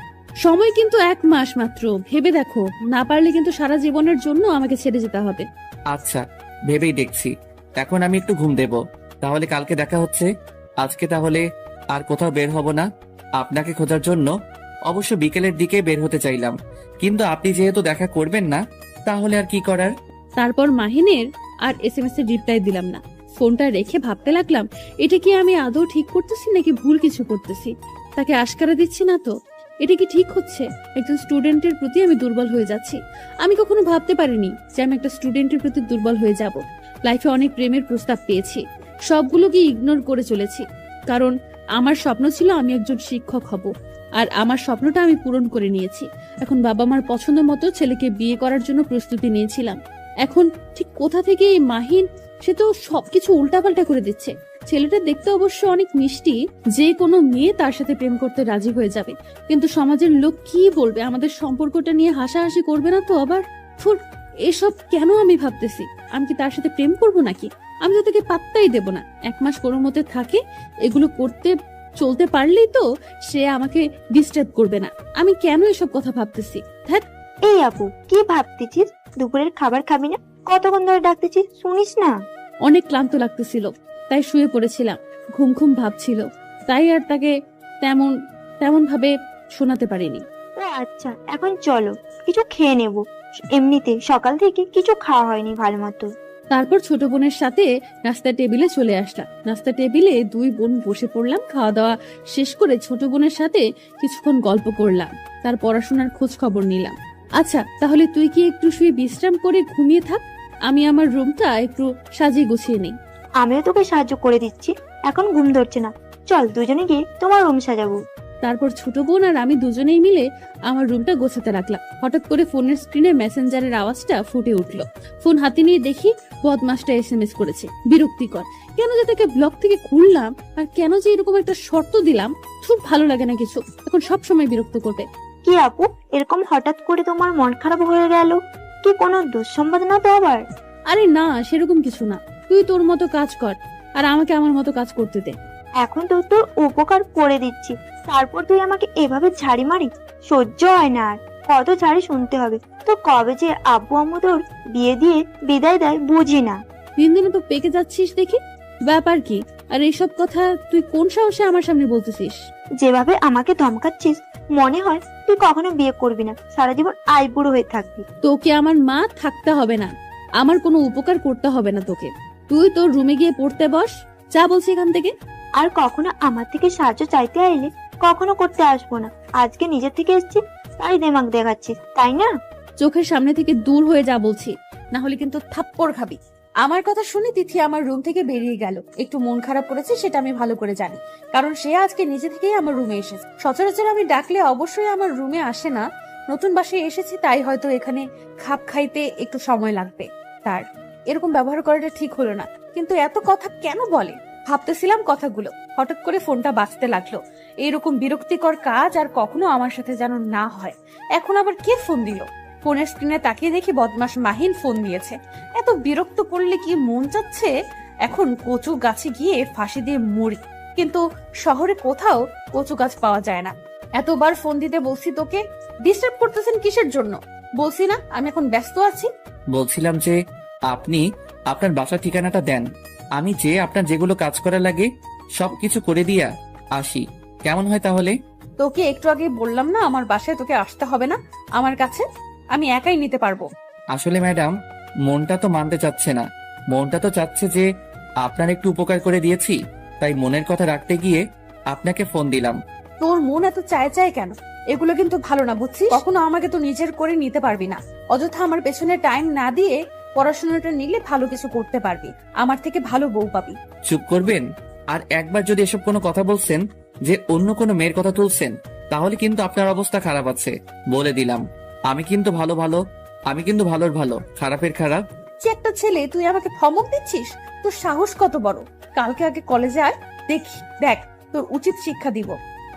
সময় কিন্তু 1 মাস মাত্র, ভেবে দেখো, না পারলে কিন্তু সারা জীবনের জন্য আমাকে ছেড়ে যেতে হবে। আচ্ছা, ভেবেই দেখছি। এখন আমি একটু ঘুম দেব, তাহলে কালকে দেখা হচ্ছে। আজকে তাহলে আর কোথাও বের হব না আপনাকে খোঁজার জন্য। অবশ্য বিকেলের দিকে বের হতে চাইলাম, কিন্তু আপনি যেহেতু দেখা করবেন না, তাহলে আর কি করার। তারপর মাহিনের আর SMS এর রিপ্লাই দিলাম না, ফোনটা রেখে ভাবতে লাগলাম, এটা কি আমি আদৌ ঠিক করতেছি নাকি ভুল কিছু করতেছি? তাকে আশকারা দিচ্ছি না তো? এটা কি ঠিক হচ্ছে? একজন স্টুডেন্টের প্রতি আমি দুর্বল হয়ে যাচ্ছি। আমি কখনো ভাবতে পারিনি যে আমি একটা স্টুডেন্টের প্রতি দুর্বল হয়ে যাব। লাইফে অনেক প্রেমের প্রস্তাব পেয়েছি, সবগুলোকে ইগনোর করে চলেছি, কারণ আমার স্বপ্ন ছিল আমি একজন শিক্ষক হব, আর আমার স্বপ্নটা আমি পূরণ করে নিয়েছি। এখন বাবা মার পছন্দ মতো ছেলেকে বিয়ে করার জন্য প্রস্তুতি নিয়েছিলাম। এখন ঠিক কোথা থেকে এই মাহিন, সে তো সবকিছু উল্টাপাল্টা করে দিচ্ছে। ছেলেটা দেখতে অবশ্য অনেক মিষ্টি, যে কোনো মেয়ে তার সাথে প্রেম করতে রাজি হয়ে যাবে, কিন্তু সমাজের লোক কি বলবে? আমাদের সম্পর্কটা নিয়ে হাসাহাসি করবে না তো আবার? ফুর, এসব কেন আমি ভাবতেছি? আমি কি তার সাথে প্রেম করব নাকি? আমি তো তাকে পাত্তাই দেব না। 1 মাস কোনো মতে থাকে, এগুলো করতে চলতে পারলেই তো সে আমাকে ডিস্টার্ব করবে না। আমি কেন এসব কথা ভাবতেছি? ধ্যাৎ। এই আপু, কি ভাবতেছিস? দুপুরের খাবার খাবি না? কতক্ষণ ধরে ডাকতেছিস, শুনিস না? অনেক ক্লান্ত লাগতেছিল, তাই শুয়ে পড়েছিলাম। ঘুম ঘুম ভাবছিল, তাই আর তাকে তেমন তেমন ভাবে শোনাতে পারিনি। ও আচ্ছা, এখন চলো কিছু খেয়ে নেব। এমনিতে সকাল থেকে কিছু খাওয়া হয়নি ভালো মতো। তারপর ছোট বোনের সাথে নাস্তা টেবিলে চলে আসলাম। নাস্তা টেবিলে 2 বোন বসে পড়লাম। খাওয়া দাওয়া শেষ করে ছোট বোনের সাথে কিছুক্ষণ গল্প করলাম, তার পড়াশোনার খোঁজ খবর নিলাম। আচ্ছা, তাহলে তুই কি একটু শুয়ে বিশ্রাম করে ঘুমিয়ে থাক, আমি আমার রুমটা একটু সাজিয়ে গুছিয়ে নেই। আমিও তোকে সাহায্য করে দিচ্ছি, এখন ঘুম ধরছে না, চল দুজনে গিয়ে তোমার রুম সাজাবো। তারপর ছোট বোন আর আমি দুজনেই মিলে আমার রুমটা গোছাতে লাগলাম। হঠাৎ করে ফোনের স্ক্রিনে মেসেঞ্জারের আওয়াজটা ফুটে উঠলো। ফোন হাতে নিয়ে দেখি বদমাসটা SMS করেছে। বিরক্তিকর, কেন যে তাকে ব্লগ থেকে খুললাম, আর কেন যে এরকম একটা শর্ত দিলাম, খুব ভালো লাগে না কিছু, এখন সব সময় বিরক্ত করবে। কি আপু, এরকম হঠাৎ করে তোমার মন খারাপ হয়ে গেল? কি কোনো দুঃসংবাদ না তো আবার? আরে না, সেরকম কিছু না, তুই তোর মতো কাজ কর আর আমাকে আমার মতো কাজ করতে দে। এখন তো তোর উপকার করে দিচ্ছি, তারপর তুই আমাকে এভাবে ঝাড়ি মারি? সহ্য হয় না আর। কত ঝাড়ি শুনতে হবে? তো কবে যে আব্বু আম্মু তোর বিয়ে দিয়ে বিদায় দেয় বুঝি না। দিন দিনে তো পেকে যাচ্ছিস দেখি, ব্যাপার কি? আর এইসব কথা তুই কোন সাহসে আমার সামনে বলতেছিস? যেভাবে আমাকে ধমকাচ্ছিস, মনে হয় তুই কখনো বিয়ে করবি না, সারা জীবন আইবুড়ো হয়ে থাকবি। তোকে আমার মা থাকতে হবে না, আমার কোনো উপকার করতে হবে না তোকে। তুই তোর রুমে গিয়ে পড়তে বস, যা বলছি এখান থেকে। আর কখনো আমার থেকে সাহায্য চাইতে আইলে কখনো করতে আসবো না। আজকে নিজের থেকে এসেছি, তাই দেমাগ দেখাচ্ছিস, তাই না? চোখের সামনে থেকে দূর হয়ে যা বলছি, না হলে কিন্তু থাপ্পড় খাবি। আমার কথা শুনে তিথি আমার রুম থেকে বেরিয়ে গেল। একটু মন খারাপ করেছে সেটা আমি ভালো করে জানি, কারণ সে আজকে নিজে থেকেই আমার রুমে এসেছে। সচরাচর আমি ডাকলে অবশ্যই আমার রুমে আসে না, নতুন বাসায় এসেছি তাই হয়তো এখানে খাপ খাইতে একটু সময় লাগবে তার। এরকম ব্যবহার করাটা ঠিক হলো না, কিন্তু এত কথা কেন বলে? ভাবতেছিলাম কথাগুলো, হঠাৎ করে ফোনটা বাজতে লাগলো। এরকম বিরক্তিকর কাজ আর কখনো আমার সাথে যেন না হয়। এখন আবার কে ফোন দিল? ফোনের স্ক্রিনে তাকিয়ে দেখি বদমাস মাহিন ফোন দিয়েছে। এত বিরক্ত করলে কি মন চাচ্ছে এখন কচু গাছে গিয়ে ফাঁসি দিয়ে মরি, কিন্তু শহরে কোথাও কচু গাছ পাওয়া যায় না। এতবার ফোন দিতে বলছি তোকে, ডিস্টার্ব করতেছেন কিসের জন্য? বলছি না আমি এখন ব্যস্ত আছি। বলছিলাম যে আপনি আপনার বাসার ঠিকানাটা দেন, আমি যে আপনার যেগুলো কাজ করা লাগে সবকিছু করে দিয়া আসি, কেমন হয় তাহলে? তোকে একটু আগে বললাম না আমার বাসায় তোকে আসতে হবে না, আমার কাছে আমি একাই নিতে পারবো। আসলে ম্যাডাম, মনটা তো মানতে চাচ্ছে না। মনটা তো চাচ্ছে যে আপনার একটু উপকার করে দিয়েছি, তাই মনের কথা রাখতে গিয়ে আপনাকে ফোন দিলাম। তোর মন এত চায় চায় কেন? এগুলো কিন্তু ভালো না, বুঝছিস? কখনো আমাকে তো নিজের করে নিতে পারবি না। অযথা আমার পেছনে টাইম না দিয়ে পড়াশোনাটা নিলে ভালো কিছু করতে পারবি, আমার থেকে ভালো বউ পাবি। চুপ করবেন? আর একবার যদি এসব কোনো কথা বলছেন যে অন্য কোনো মেয়ের কথা তুলছেন, তাহলে কিন্তু আপনার অবস্থা খারাপ আছে, বলে দিলাম। আমি কিন্তু ভালোর ভালো, খারাপের খারাপ। যে একটা ছেলে, তুই আমাকে ধমক দিচ্ছিস? তোর সাহস কত বড়! কালকে আগে কলেজে আয়, দেখ তোর উচিত শিক্ষা দিব।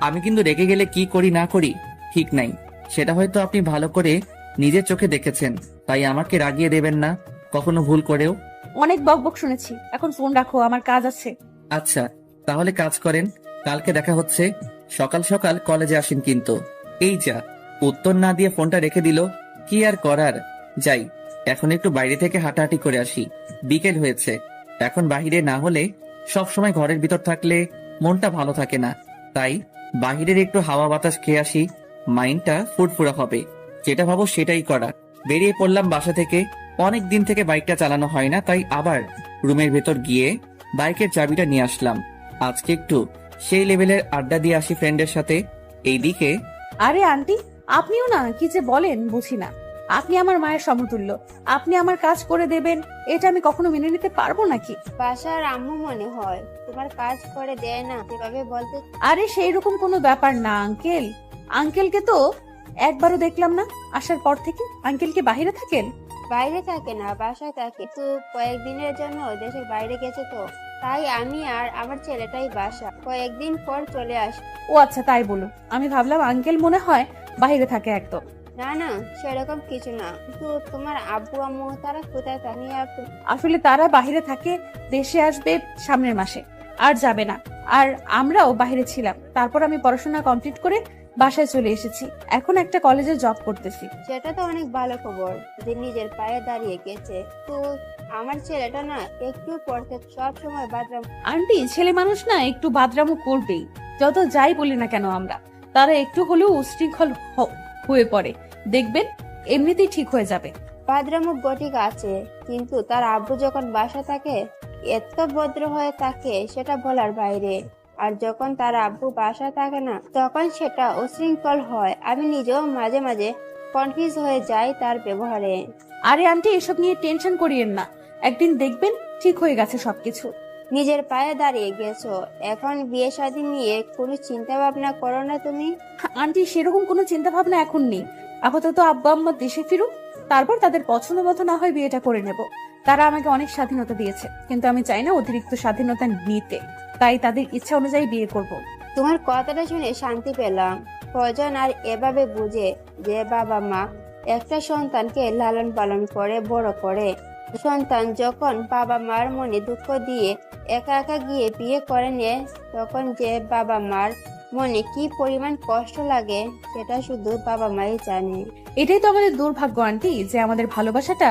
আমি কিন্তু রেগে গেলে কি করি না করি ঠিক নাই, সেটা হয়তো আপনি ভালো করে নিজের চোখে দেখেছেন, তাই আমাকে রাগিয়ে দেবেন না কখনো ভুল করেও। অনেক বকবক শুনেছি, এখন ফোন রাখো, আমার কাজ আছে। আচ্ছা, তাহলে কাজ করেন, কালকে দেখা হচ্ছে। সকাল সকাল কলেজে আসেন কিন্তু। এই যা, উত্তর না দিয়ে ফোনটা রেখে দিল। কি আর করার, যাই এখন একটু বাইরে থেকে হাঁটাহাঁটি করে আসি। বিকেল হয়েছে, এখন বাইরে না হলে সব সময় ঘরের ভিতর থাকলে মনটা ভালো থাকে না, তাই বাহিরের একটু হাওয়া বাতাস খেয়ে আসি, মাইন্ডটা ফুরফুরা হবে। যেটা ভাবো সেটাই করা। বেরিয়ে পড়লাম বাসা থেকে। অনেক দিন থেকে বাইকটা চালানো হয় না, তাই আবার রুমের ভেতর গিয়ে বাইকের চাবিটা নিয়ে আসলাম। আজকে একটু সেই লেভেলের আড্ডা দিয়ে আসি ফ্রেন্ডের সাথে। এইদিকে আরে আন্টি, আপনিও না কি যে বলেন বুঝি না। আপনি আমার মায়ের সমতুল্য, আপনি আমার কাজ করে দেবেন, এটা আমি কখনো মেনে নিতে পারবো নাকি? বাসার আম্মু মনে হয় তোমার কাজ করে দেয় না, যেভাবে বলতে। আরে সেই রকম কোনো ব্যাপার না আঙ্কেল। আঙ্কেলকে তো একবারও দেখলাম না আসার পর থেকে। আঙ্কেল কি বাইরে থাকেন? বাইরে থাকে না, বাসায় থাকে, তো কয়েকদিনের জন্য দেশের বাইরে গেছে, তো তাই আমি আর আমার ছেলেটাই বাসা, কয়েকদিন পর চলে আসবে। ও আচ্ছা, তাই বলুন। আমি ভাবলাম আঙ্কেল মনে হয় বাইরে থাকে একদম। না না, সেরকম কিছু না, কিন্তু তোমার আব্বু আম্মু তারা কোথায় থাকে? আসলে তারা বাইরে থাকে, দেশে আসবে সামনের মাসে, আর যাবে না। আর আমরাও বাইরে ছিলাম, তারপর আমি পড়াশোনা কমপ্লিট করে বাসায় চলে এসেছি। এখন একটা কলেজে জব করতেছি। সেটা তো অনেক ভালো খবর যে নিজের পায়ে দাঁড়িয়ে গেছে। তো আমার ছেলেটা না একটু পড়তে সব সময় বাদরাম। আন্টি, ছেলে মানুষ না একটু বাদরামো করবেই, যত যাই বলি না কেন আমরা। তারা একটু হলেও উশৃঙ্খল হয়ে পড়ে, দেখবেন এমনিতেই ঠিক হয়ে যাবে। বাদরামুখ গটিক আছে, কিন্তু তার আব্বু যখন বাসা থাকে এত ভদ্র হয়ে থাকে সেটা বলার বাইরে। আর যখন তার আব্বু বাসায় থাকে না, তখন সেটা উশৃঙ্খল হয়। আমি নিজেও মাঝে মাঝে কনফিউজ হয়ে যাই তার ব্যবহারে। আরে আন্টি, এসব নিয়ে টেনশন করিয়েন না, একদিন দেখবেন ঠিক হয়ে গেছে সবকিছু। নিজের পায়ে দাঁড়িয়ে গেছো, এখন বিয়ে শাদী নিয়ে কোনো চিন্তা ভাবনা করো না তুমি? আন্টি, সেরকম কোনো চিন্তা ভাবনা এখন নেই। আপাতত আব্বা আম্মা দেশে ফিরুক, তারপর তাদের পছন্দ মতো না হয় বিয়েটা করে নেব। তারা আমাকে অনেক স্বাধীনতা দিয়েছে, কিন্তু আমি চাই না অতিরিক্ত স্বাধীনতা নিতে, তাই তাদের ইচ্ছা অনুযায়ী বিয়ে করব। তোমার কথাটা শুনে শান্তি পেলাম। কজন আর এভাবে বুঝে যে বাবা মা একটা সন্তানকে লালন পালন করে বড় করে, সন্তান যখন বাবা মার মনে দুঃখ দিয়ে একা একা গিয়ে বিয়ে করে নেয়, তখন যে বাবা মার মনে কি পরিমাণ কষ্ট লাগে সেটা শুধু বাবা মাই জানে। এটাই তো আমাদের দুর্ভাগ্য আন্টি, যে আমাদের ভালোবাসাটা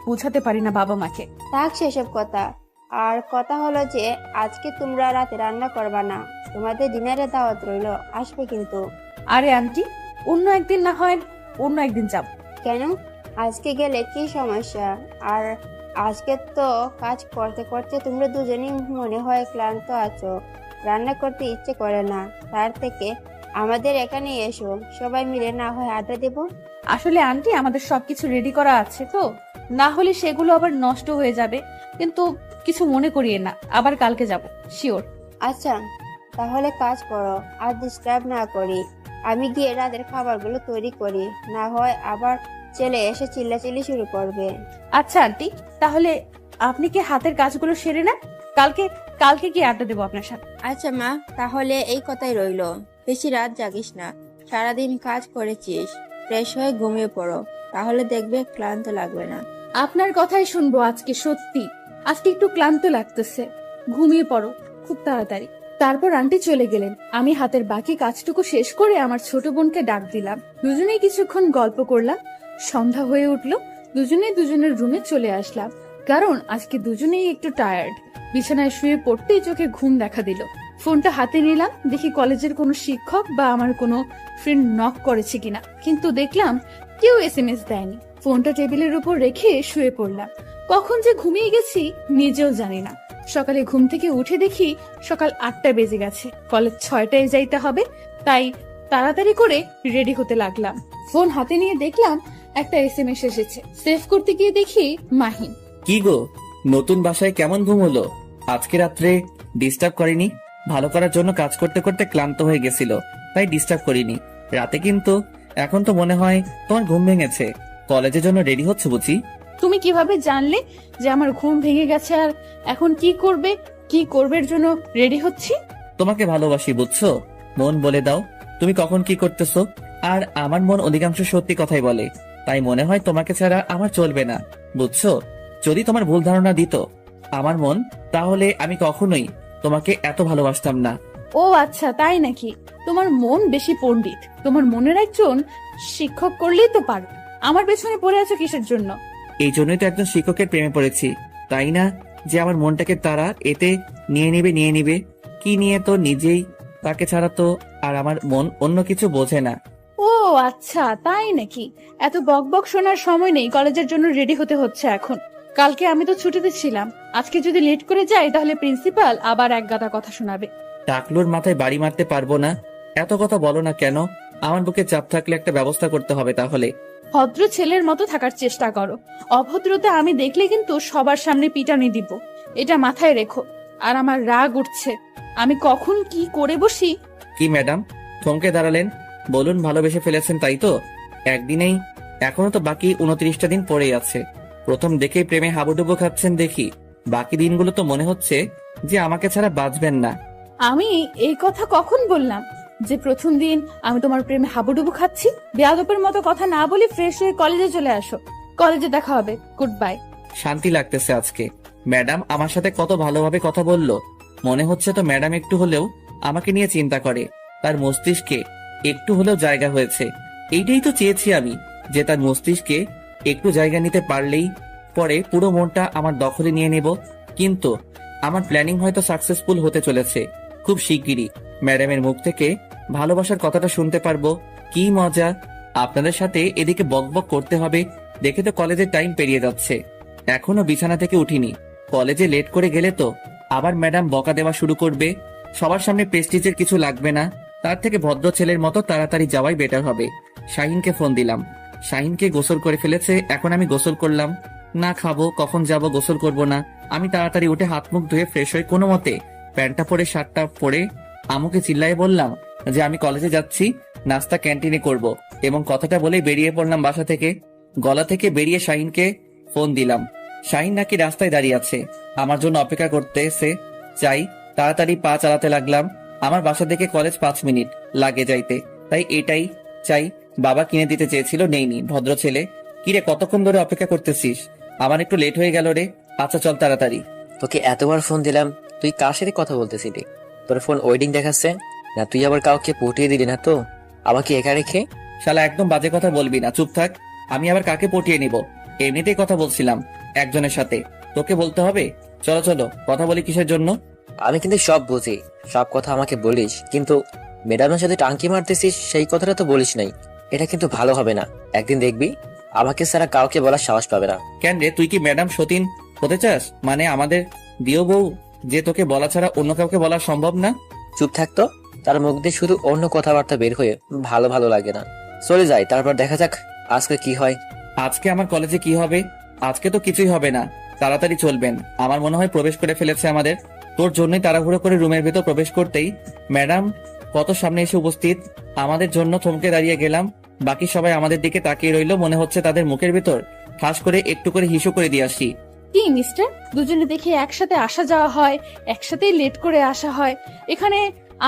বুঝাতে পারি না বাবা মাকে। থাক সেসব কথা। আর কথা হলো যে আজকে তোমরা রাতে রান্না করবা না, তোমাদের ডিনারে দাওয়াত রইলো, আসবে কিন্তু। আরে আন্টি, অন্য একদিন না হয় অন্য একদিন যাব। কেন? আজকে গেলে কি সমস্যা? আর আজকে তো কাজ করতে করতে তোমরা দুজনেই মনে হয় ক্লান্ত আছো, রান্না করতে ইচ্ছে করে না। তার থেকে আমাদের এখানে এসো, সবাই মিলে না হয় আড্ডা দেবো। আসলে আন্টি, আমাদের সবকিছু রেডি করা আছে তো, না হলে সেগুলো আবার নষ্ট হয়ে যাবে। কিন্তু কিছু মনে করিয়ে না, আবার কালকে যাব শিওর। আচ্ছা, তাহলে কাজ করো, আর ডিস্টার্ব না করি। আমি গিয়ে রাতের খাবারগুলো তৈরি করি, না হয় আবার ছেলে এসে চিল্লাচিল্লি শুরু করবে। আচ্ছা আন্টি, তাহলে আপনি কি হাতের কাজগুলো সেরে নেন, কালকে কালকে কি আড্ডা দেবো আপনার সাথে। আচ্ছা মা, তাহলে এই কথাই রইলো। বেশি রাত জাগিস না, সারাদিন কাজ করেছিস, ফ্রেশ হয়ে ঘুমিয়ে পড়ো, তাহলে দেখবে ক্লান্ত লাগবে না। আপনার কথাই শুনবো আজকে, সত্যি আজকে একটু ক্লান্ত লাগতেছে। ঘুমিয়ে পড়ো খুব তাড়াতাড়ি। তারপর আন্টি চলে গেলেন। আমি হাতের বাকি কাজটুকু শেষ করে আমার ছোট বোনকে ডাক দিলাম। দুজনেই কিছুক্ষণ গল্প করলাম। সন্ধ্যা হয়ে উঠলো, দুজনেই দুজনের রুমে চলে আসলাম, কারণ আজকে দুজনেই একটু টায়ার্ড। বিছানায় শুয়ে পড়তেই চোখে ঘুম দেখা দিল। ফোনটা হাতে নিলাম, দেখি কলেজের কোনো শিক্ষক বা আমার কোনো ফ্রেন্ড নক করেছে কিনা, কিন্তু দেখলাম কেউ SMS দেয়নি। ফোনটা টেবিলের উপর রেখে শুয়ে পড়লাম। কখন যে ঘুমিয়ে গেছি নিজেও জানি না। সকালে ঘুম থেকে উঠে দেখি সকাল 8টা বেজে গেছে। কলেজ 6টায় যাইতে হবে, তাই তাড়াতাড়ি করে রেডি হতে লাগলাম। ফোন হাতে নিয়ে দেখলাম একটা SMS এসেছে। সেভ করতে গিয়ে দেখি মাহিন। কি গো, নতুন বাসায় কেমন ঘুম হলো? আজকে রাত্রে ডিস্টার্ব করিনি? ভালো করার জন্য কাজ করতে করতে ক্লান্ত হয়ে গেছিল, তাই ডিস্টার্ব করিনি। রাতে কিন্তু এখন তো মনে হয় তোমার ঘুম ভেঙেছে। কলেজের জন্য রেডি হচ্ছে বুঝি? তুমি কিভাবে জানলে যে আমার ঘুম ভেঙে গেছে আর এখন কি করবে জন্য রেডি হচ্ছি? তোমাকে ভালোবাসি বুঝছো, মন বলে দাও তুমি কখন কি করতেছো। আর আমার মন অধিকাংশ সত্যি কথাই বলে, তাই মনে হয় তোমাকে ছাড়া আমার চলবে না, বুঝছো। যদি তোমার ভুল ধারণা দিত আমার মন, তাহলে আমি কখনোই তোমাকে এত ভালোবাসতাম না। ও আচ্ছা, তাই নাকি? তোমার মন বেশি পণ্ডিত। তোমার মনের একজন শিক্ষক করলেই তো পারো। আমার পেছনে পড়ে আছো কিসের জন্য? এই জন্যই তো একজন শিক্ষকের প্রেমে পড়েছি, তাই না? যে আমার মনটাকে তারা এতে নিয়ে নিবে। কি নিয়ে তো নিজেই, তাকে ছাড়া তো আর আমার মন অন্য কিছু বোঝে না। ও আচ্ছা, তাই নাকি? এত বকবক শোনার সময় নেই, কলেজের জন্য রেডি হতে হচ্ছে এখন। কালকে আমি তো ছুটিতে ছিলাম, আজকে যদি লেট করে যাই তাহলে প্রিন্সিপাল আবার এক গাদা কথা শোনাবে। টাকলুর মাথায় বাড়ি মারতে পারবো না। এত কথা বলো না কেন? আমার বুকে চাপ থাকলে একটা ব্যবস্থা করতে হবে তাহলে। ভদ্র ছেলের মতো থাকার চেষ্টা করো। অভদ্রতা আমি দেখলে কিন্তু সবার সামনে পিটানি দিব, এটা মাথায় রেখো। আর আমার রাগ উঠছে, আমি কখন কি করে বসি। কি ম্যাডাম, থমকে দাঁড়ালেন? বলুন, ভালোবেসে ফেলেছেন তাই তো? একদিনেই? এখনো তো বাকি 29টা দিন পড়েই আছে। প্রথম দেখেই প্রেমে হাবুডুবু খাচ্ছেন দেখি। বাকি দিনগুলো তো মনে হচ্ছে যে আমাকে ছাড়া বাঁচবেন না। আমি এই কথা কখন বললাম যে প্রথম দিন আমি তোমার প্রেমে হাবুডুবু খাচ্ছি? বেয়াদবের মতো কথা না বলে ফ্রেশ হয়ে কলেজে চলে আসো। কলেজে দেখা হবে, গুড বাই। শান্তি লাগতেছে আজকে। ম্যাডাম আমার সাথে কত ভালোভাবে কথা বললো। মনে হচ্ছে তো ম্যাডাম একটু হলেও আমাকে নিয়ে চিন্তা করে, তার মস্তিষ্কে একটু হলেও জায়গা হয়েছে। এইটাই তো চেয়েছি আমি, যে তার মস্তিষ্কে একটু জায়গা নিতে পারলেই পরে পুরো মনটা আমার দখলে নিয়ে নেব। কিন্তু আমার প্ল্যানিং হয়তো সাকসেসফুল হতে চলেছে। খুব শিগগিরই ম্যাডামের মুখ থেকে ভালোবাসার কথাটা শুনতে পারবো। কি মজা! আপনাদের সাথে এদিকে বকবক করতে হবে দেখে তো কলেজের টাইম পেরিয়ে যাচ্ছে, এখনো বিছানা থেকে উঠিনি। কলেজে লেট করে গেলে তো আবার ম্যাডাম বকা দেওয়া শুরু করবে। সবার সামনে প্রেস্টিজের কিছু লাগবে না, তার থেকে ভদ্র ছেলের মতো তাড়াতাড়ি যাওয়াই বেটার হবে। শাহিনকে ফোন দিলাম। শাহিনকে গোসল করে ফেলেছে, এখন আমি গোসল করলাম না। খাবো কখন, যাব গোসল করব না। আমি তাড়াতাড়ি উঠে হাত মুখ ধুয়ে ফ্রেশ হয়ে কোনো মতে প্যান্টটা পরে শার্টটা পরে আমুকে চিল্লায় বললাম যে আমি কলেজে যাচ্ছি, নাস্তা ক্যান্টিনে করব, এবং কথাটা বলেই বেরিয়ে পড়লাম বাসা থেকে। গলা থেকে বেরিয়ে শাহিনকে ফোন দিলাম। শাহিন নাকি রাস্তায় দাঁড়িয়ে আছে, আমার জন্য অপেক্ষা করতেছে। চাই তাড়াতাড়ি পা চালাতে লাগলাম। আমার বাসা থেকে কলেজ 5 মিনিট লাগে যাইতে, তাই এটাই চাই। বাবা কিনে দিতে চেয়েছিল, নেইনি। ভদ্র ছেলে। কিরে, কতক্ষণ ধরে অপেক্ষা করতেছিস? আমার একটু লেট হয়ে গেল রে। আচ্ছা চল তাড়াতাড়ি। তোকে এতবার ফোন দিলাম, তুই কার সাথে কথা বলতেছিলি? তোর ফোন ওয়েডিং দেখাচ্ছে না? তুই আবার কাউকে পটিয়ে দিলি না তো আমাকে একা রেখে? শালা একদম বাজে কথা বলবি না, চুপ থাক। আমি আবার কাকে পটিয়ে নিব? এমনিতেই কথা বলছিলাম একজনের সাথে, তোকে বলতে হবে? চলো চলো, কথা বলি কিসের জন্য? আমি কিন্তু সব বুঝি, সব কথা আমাকে বলিস, কিন্তু ম্যাডামের সাথে টাঙ্কি মারতেছিস সেই কথাটা তো বলিস নাই। এটা কিন্তু ভালো হবে না। একদিন দেখবি আমাকে ছাড়া কাউকে বলার সাহস পাবে না। কেন রে, তুই কি ম্যাডাম সতীন হতে চাস? মানে আমাদের দিও বউ, যে তোকে বলা ছাড়া অন্য কাউকে বলা সম্ভব না? চুপ থাকতো, তার মুখ দিয়ে শুধু অন্য কথাবার্তা বের হয়ে ভালো ভালো লাগে না। চলে যাই, তারপর দেখা যাক আজকে কি হয়। আজকে আমার কলেজে কি হবে? আজকে তো কিছুই হবে না, তাড়াতাড়ি চলবেন। আমার মনে হয় প্রবেশ করে ফেলেছে আমাদের। তোর জন্যই তাড়াহুড়ো করে রুমের ভেতর প্রবেশ করতেই ম্যাডাম কত সামনে এসে উপস্থিত। আমাদের জন্য থমকে দাঁড়িয়ে গেলাম। বাকি সবাই আমাদের দিকে তাকিয়ে রইল, মনে হচ্ছে তাদের মুখের ভেতর ঠাস করে একটু করে হিসু করে দিয়ে আসি। কি মিস্টার, দুজনে দেখে একসাথে আসা যাওয়া হয়, একসাথেই লেট করে আসা হয়, এখানে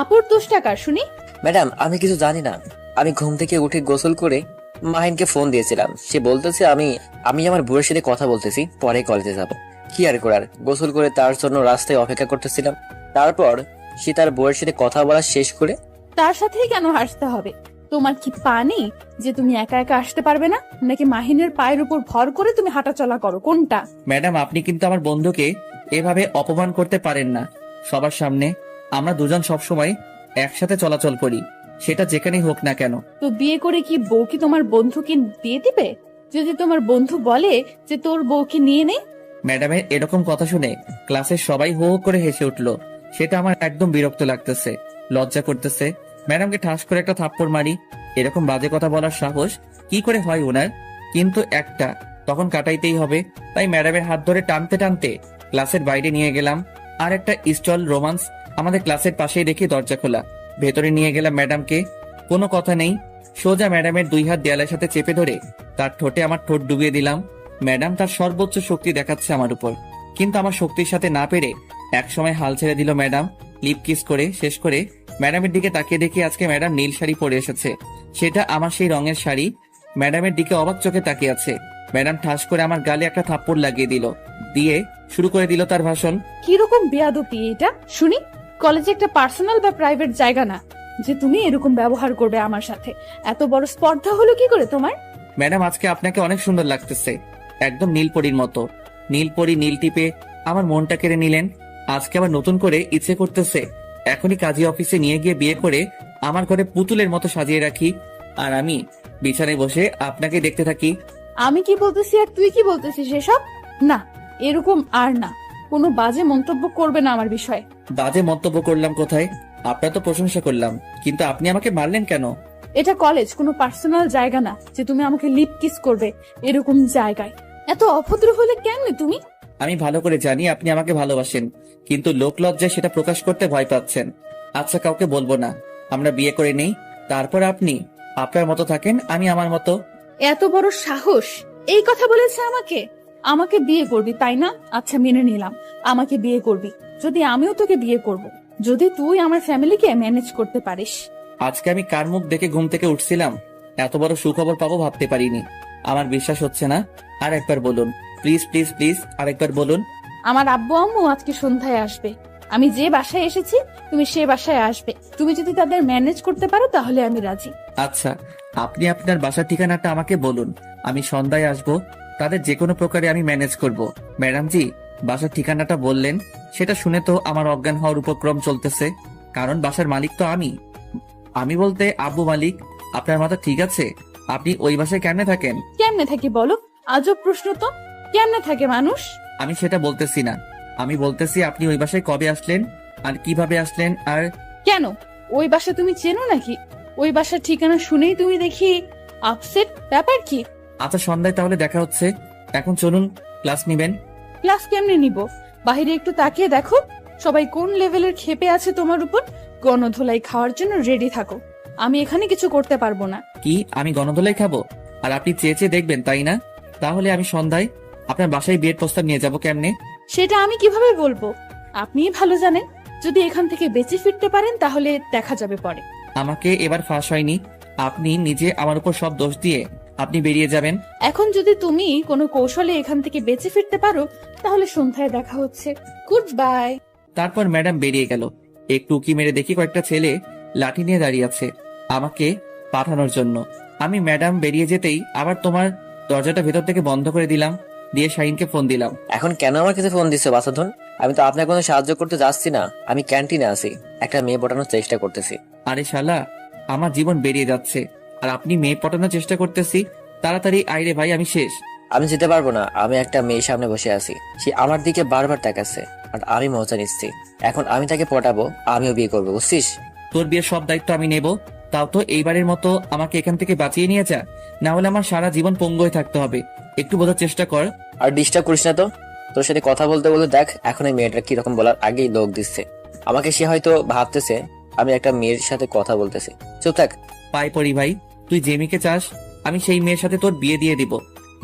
আপুর দোষটা কার শুনি? ম্যাডাম আমি কিছু জানি না। আমি ঘুম থেকে উঠে গোসল করে মাহিনকে ফোন দিয়েছিলাম। সে বলতেছে আমি আমি আমার বউয়ের সাথে কথা বলতেছি, পরে কলেজে যাব। কি আর করার, গোসল করে তার জন্য রাস্তায় অপেক্ষা করতেছিলাম। তারপর সে তার বউয়ের সাথে কথা বলা শেষ করে তার সাথেই কেন আসতে হবে? তোমার কি পানি যে তুমি একা একা আসতে পারবে না, নাকি মাহিনের পায়ের উপর ভর করে তুমি হাঁটাচলা করো, কোনটা? ম্যাডাম আপনি কিন্তু আমার বন্ধুকে এভাবে অপমান করতে পারেন না সবার সামনে। আমরা দুজন সবসময় একসাথে চলাচল করি, সেটা যেখানেই হোক না কেন। তো বিয়ে করে কি বউ কি তোমার বন্ধুকে দিয়ে দিবে? যদি তোমার বন্ধু বলে যে তোর বউকে নিয়ে নে? ম্যাডামের এরকম কথা শুনে ক্লাসের সবাই হো হো করে হেসে উঠলো। সেটা আমার একদম বিরক্ত লাগতেছে, লজ্জা করতেছে। ম্যাডামকে ঠাস করে একটা থাপ্পড় মারি। এরকম বাজে কথা বলার সাহস কি করে হয় ওনার? কিন্তু একটা তখন কাটাইতেই হবে, তাই ম্যাডামের হাত ধরে টানতে টানতে ক্লাসের বাইরে নিয়ে গেলাম। আর একটা স্টল রোমান্স আমাদের ক্লাসের পাশেই রেখে দরজা খোলা, ভেতরে নিয়ে গেলাম ম্যাডামকে। কোনো কথা নেই, সোজা ম্যাডামের 2 হাত দেয়ালের সাথে চেপে ধরে তার ঠোঁটে আমার ঠোঁট ডুবিয়ে দিলাম। ম্যাডাম তার সর্বোচ্চ শক্তি দেখাচ্ছে আমার উপর, কিন্তু আমার শক্তির সাথে না পেরে একসময় হাল ছেড়ে দিল ম্যাডাম। লিপ কিস করে শেষ করে ম্যাডামের দিকে তাকিয়ে দেখি আজকে ম্যাডাম নীল শাড়ি পরে এসেছে, সেটা আমার সেই রঙের শাড়ি। ম্যাডামের দিকে অবাক চোখে তাকিয়ে আছে। ম্যাডাম ঠাস করে আমার গালে একটা থাপ্পড় লাগিয়ে দিল, দিয়ে শুরু করে দিল তার ভাষণ। কিরকম বেয়াদবি এটা শুনি? কলেজে একটা পার্সোনাল বা প্রাইভেট জায়গা না যে তুমি এরকম ব্যবহার করবে আমার সাথে। এত বড় স্পর্ধা হলো কি করে তোমার? ম্যাডাম আজকে আপনাকে অনেক সুন্দর লাগতেছে, একদম নীলপরীর মতো। নীলপরী নীল টিপে আমার মনটা কেড়ে নিলেন। আজকে আবার নতুন করে ইচ্ছে করতেছে এখনই কাজী অফিসে নিয়ে গিয়ে বিয়ে করে আমার ঘরে পুতুলের মতো সাজিয়ে রাখি, আর আমি বিছানায় বসে আপনাকে দেখতে থাকি। আমি কি বলতেছি আর তুই কি বলতেছিস এসব? না, এরকম আর না। কোনো বাজে মন্তব্য করবে না আমার বিষয়ে। বাজে মন্তব্য করলাম কোথায়? আপনার তো প্রশংসা করলাম, কিন্তু আপনি আমাকে মারলেন কেন? এটা কলেজ, কোনো পার্সোনাল জায়গা না যে তুমি আমাকে লিপ কিস করবে এরকম জায়গায়। এত অভদ্র হলে কেমনে তুমি? আমি ভালো করে জানি আপনি আমাকে ভালোবাসেন, কিন্তু লোক লজ্জায় সেটা প্রকাশ করতে ভয় পাচ্ছেন। আচ্ছা কাউকে বলবো না, আমরা বিয়ে করে নেই, তারপর আপনি আপনার মতো থাকেন, আমি আমার মতো। এত বড় সাহস! এই কথা বলেছে আমাকে? আমাকে বিয়ে করবি তাই না? আচ্ছা মেনে নিলাম, আমাকে বিয়ে করবি। যদি আমিও তোকে বিয়ে করব, যদি তুই আমার ফ্যামিলিকে ম্যানেজ করতে পারিস। আজকে আমি কার মুখ দেখে ঘুম থেকে উঠছিলাম, এত বড় সুখবর পাবো ভাবতে পারিনি। আমার বিশ্বাস হচ্ছে না, আর একবার বলুন প্লিজ প্লিজ প্লিজ, আরেকবার বলুন। আমার আব্বু আম্মু আজকে সন্ধ্যায় আসবে। আমি যে বাসায় এসেছি তুমি সে বাসায় আসবে। তুমি যদি তাদের ম্যানেজ করতে পারো তাহলে আমি রাজি। আচ্ছা আপনি আপনার বাসার ঠিকানাটা আমাকে বলুন, আমি সন্ধ্যায় আসবো। তাদের যে কোনো প্রকারে আমি ম্যানেজ করব। ম্যাডাম জি, বাসার ঠিকানাটা বললেন, সেটা শুনে তো আমার অজ্ঞান হওয়ার উপক্রম চলতেছে, কারণ বাসার মালিক তো আমি। আমি বলতে আব্বু মালিক। আপনার মাথা ঠিক আছে? আপনি ওই বাসায় কেমনে থাকেন? কেমনে থাকি বলো? আজব প্রশ্ন তো। কেমনে থাকে মানুষ? আমি সেটা বলতেছি না, আমি বলতেছি আপনি ওই বাসায় কবে আসলেন, আর কিভাবে আসলেন, আর কেন? ওই বাসা তুমি চেনো নাকি? ওই বাসার ঠিকানা শুনেই তুমি দেখি আপসেট, ব্যাপার কি? আচ্ছা সন্ধ্যায় তাহলে দেখা হচ্ছে। এখন চলুন, ক্লাস নিবেন। ক্লাস কেমনে নিব? বাহিরে একটু তাকিয়ে দেখো সবাই কোন লেভেলের ক্ষেপে আছে তোমার উপর। গণধোলাই খাওয়ার জন্য রেডি থাকো। আমি এখানে কিছু করতে পারবো না। কি আমি গণদোলাই খাবো আর আপনি চেয়ে চেয়ে দেখবেন, তাই না? তাহলে আমি সন্ধ্যায় আপনার বাসায় বিয়ের প্রস্তাব নিয়ে যাব কেমনে? সেটা আমি কিভাবে বলবো? আপনিই ভালো জানেন। যদি এখান থেকে বেঁচে ফিরতে পারেন তাহলে দেখা যাবে পরে। আমাকে এবার ফাঁস হয়নি, আপনি নিজে আমার উপর সব দোষ দিয়ে আপনি বেরিয়ে যাবেন। এখন যদি তুমি কোনো কৌশলে এখান থেকে বেঁচে ফিরতে পারো তাহলে সন্ধ্যায় দেখা হচ্ছে। Good bye. তারপর ম্যাডাম বেরিয়ে গেল। একটু উকি মেরে দেখি কয়েকটা ছেলে লাঠি নিয়ে দাঁড়িয়ে আছে আমাকে পাঠানোর জন্য। আমি ম্যাডাম বেরিয়ে যেতেই আবার তোমার দরজাটা ভেতর থেকে বন্ধ করে দিলাম, দিয়ে শাহিনকে ফোন দিলাম। এখন কেন আমার কাছে ফোন দিচ্ছে বাসাধন? আমি তো আপনার কোনো সাহায্য করতে যাচ্ছি না, আমি ক্যান্টিনে আছি, একটা মেয়ে পটানোর চেষ্টা করতেছি। আরে শালা, আমার জীবন বেরিয়ে যাচ্ছে আর আপনি মেয়ে পটানোর চেষ্টা করতেছি? তাড়াতাড়ি আইরে ভাই, আমি শেষ। আমি যেতে পারবো না, আমি একটা মেয়ের সামনে বসে আছি, সে আমার দিকে বারবার তাকাচ্ছে আর আমি মজা নিচ্ছি। এখন আমি তাকে পটাবো, আমিও বিয়ে করবো, বুঝছিস? তোর বিয়ের সব দায়িত্ব আমি নেব, তাও তো এইবারের মতো আমাকে এখান থেকে বাঁচিয়ে নিয়ে যা, না হলে আমার সারা জীবন পঙ্গু হয়ে থাকতে হবে। একটু বোঝার চেষ্টা কর। আর ডিস্টার্ব করিস না তো। তোর সাথে কথা বলতে বলতে দেখ এখন এই মেয়েটা কিরকম বলার আগেই লোক দিচ্ছে আমাকে। সে হয়তো ভাবতেছে আমি একটা মেয়ের সাথে কথা বলতেছি। চুপ থাক। পাই পড়ি ভাই, তুই যে মেয়েকে চাস আমি সেই মেয়ের সাথে তোর বিয়ে দিয়ে দিব।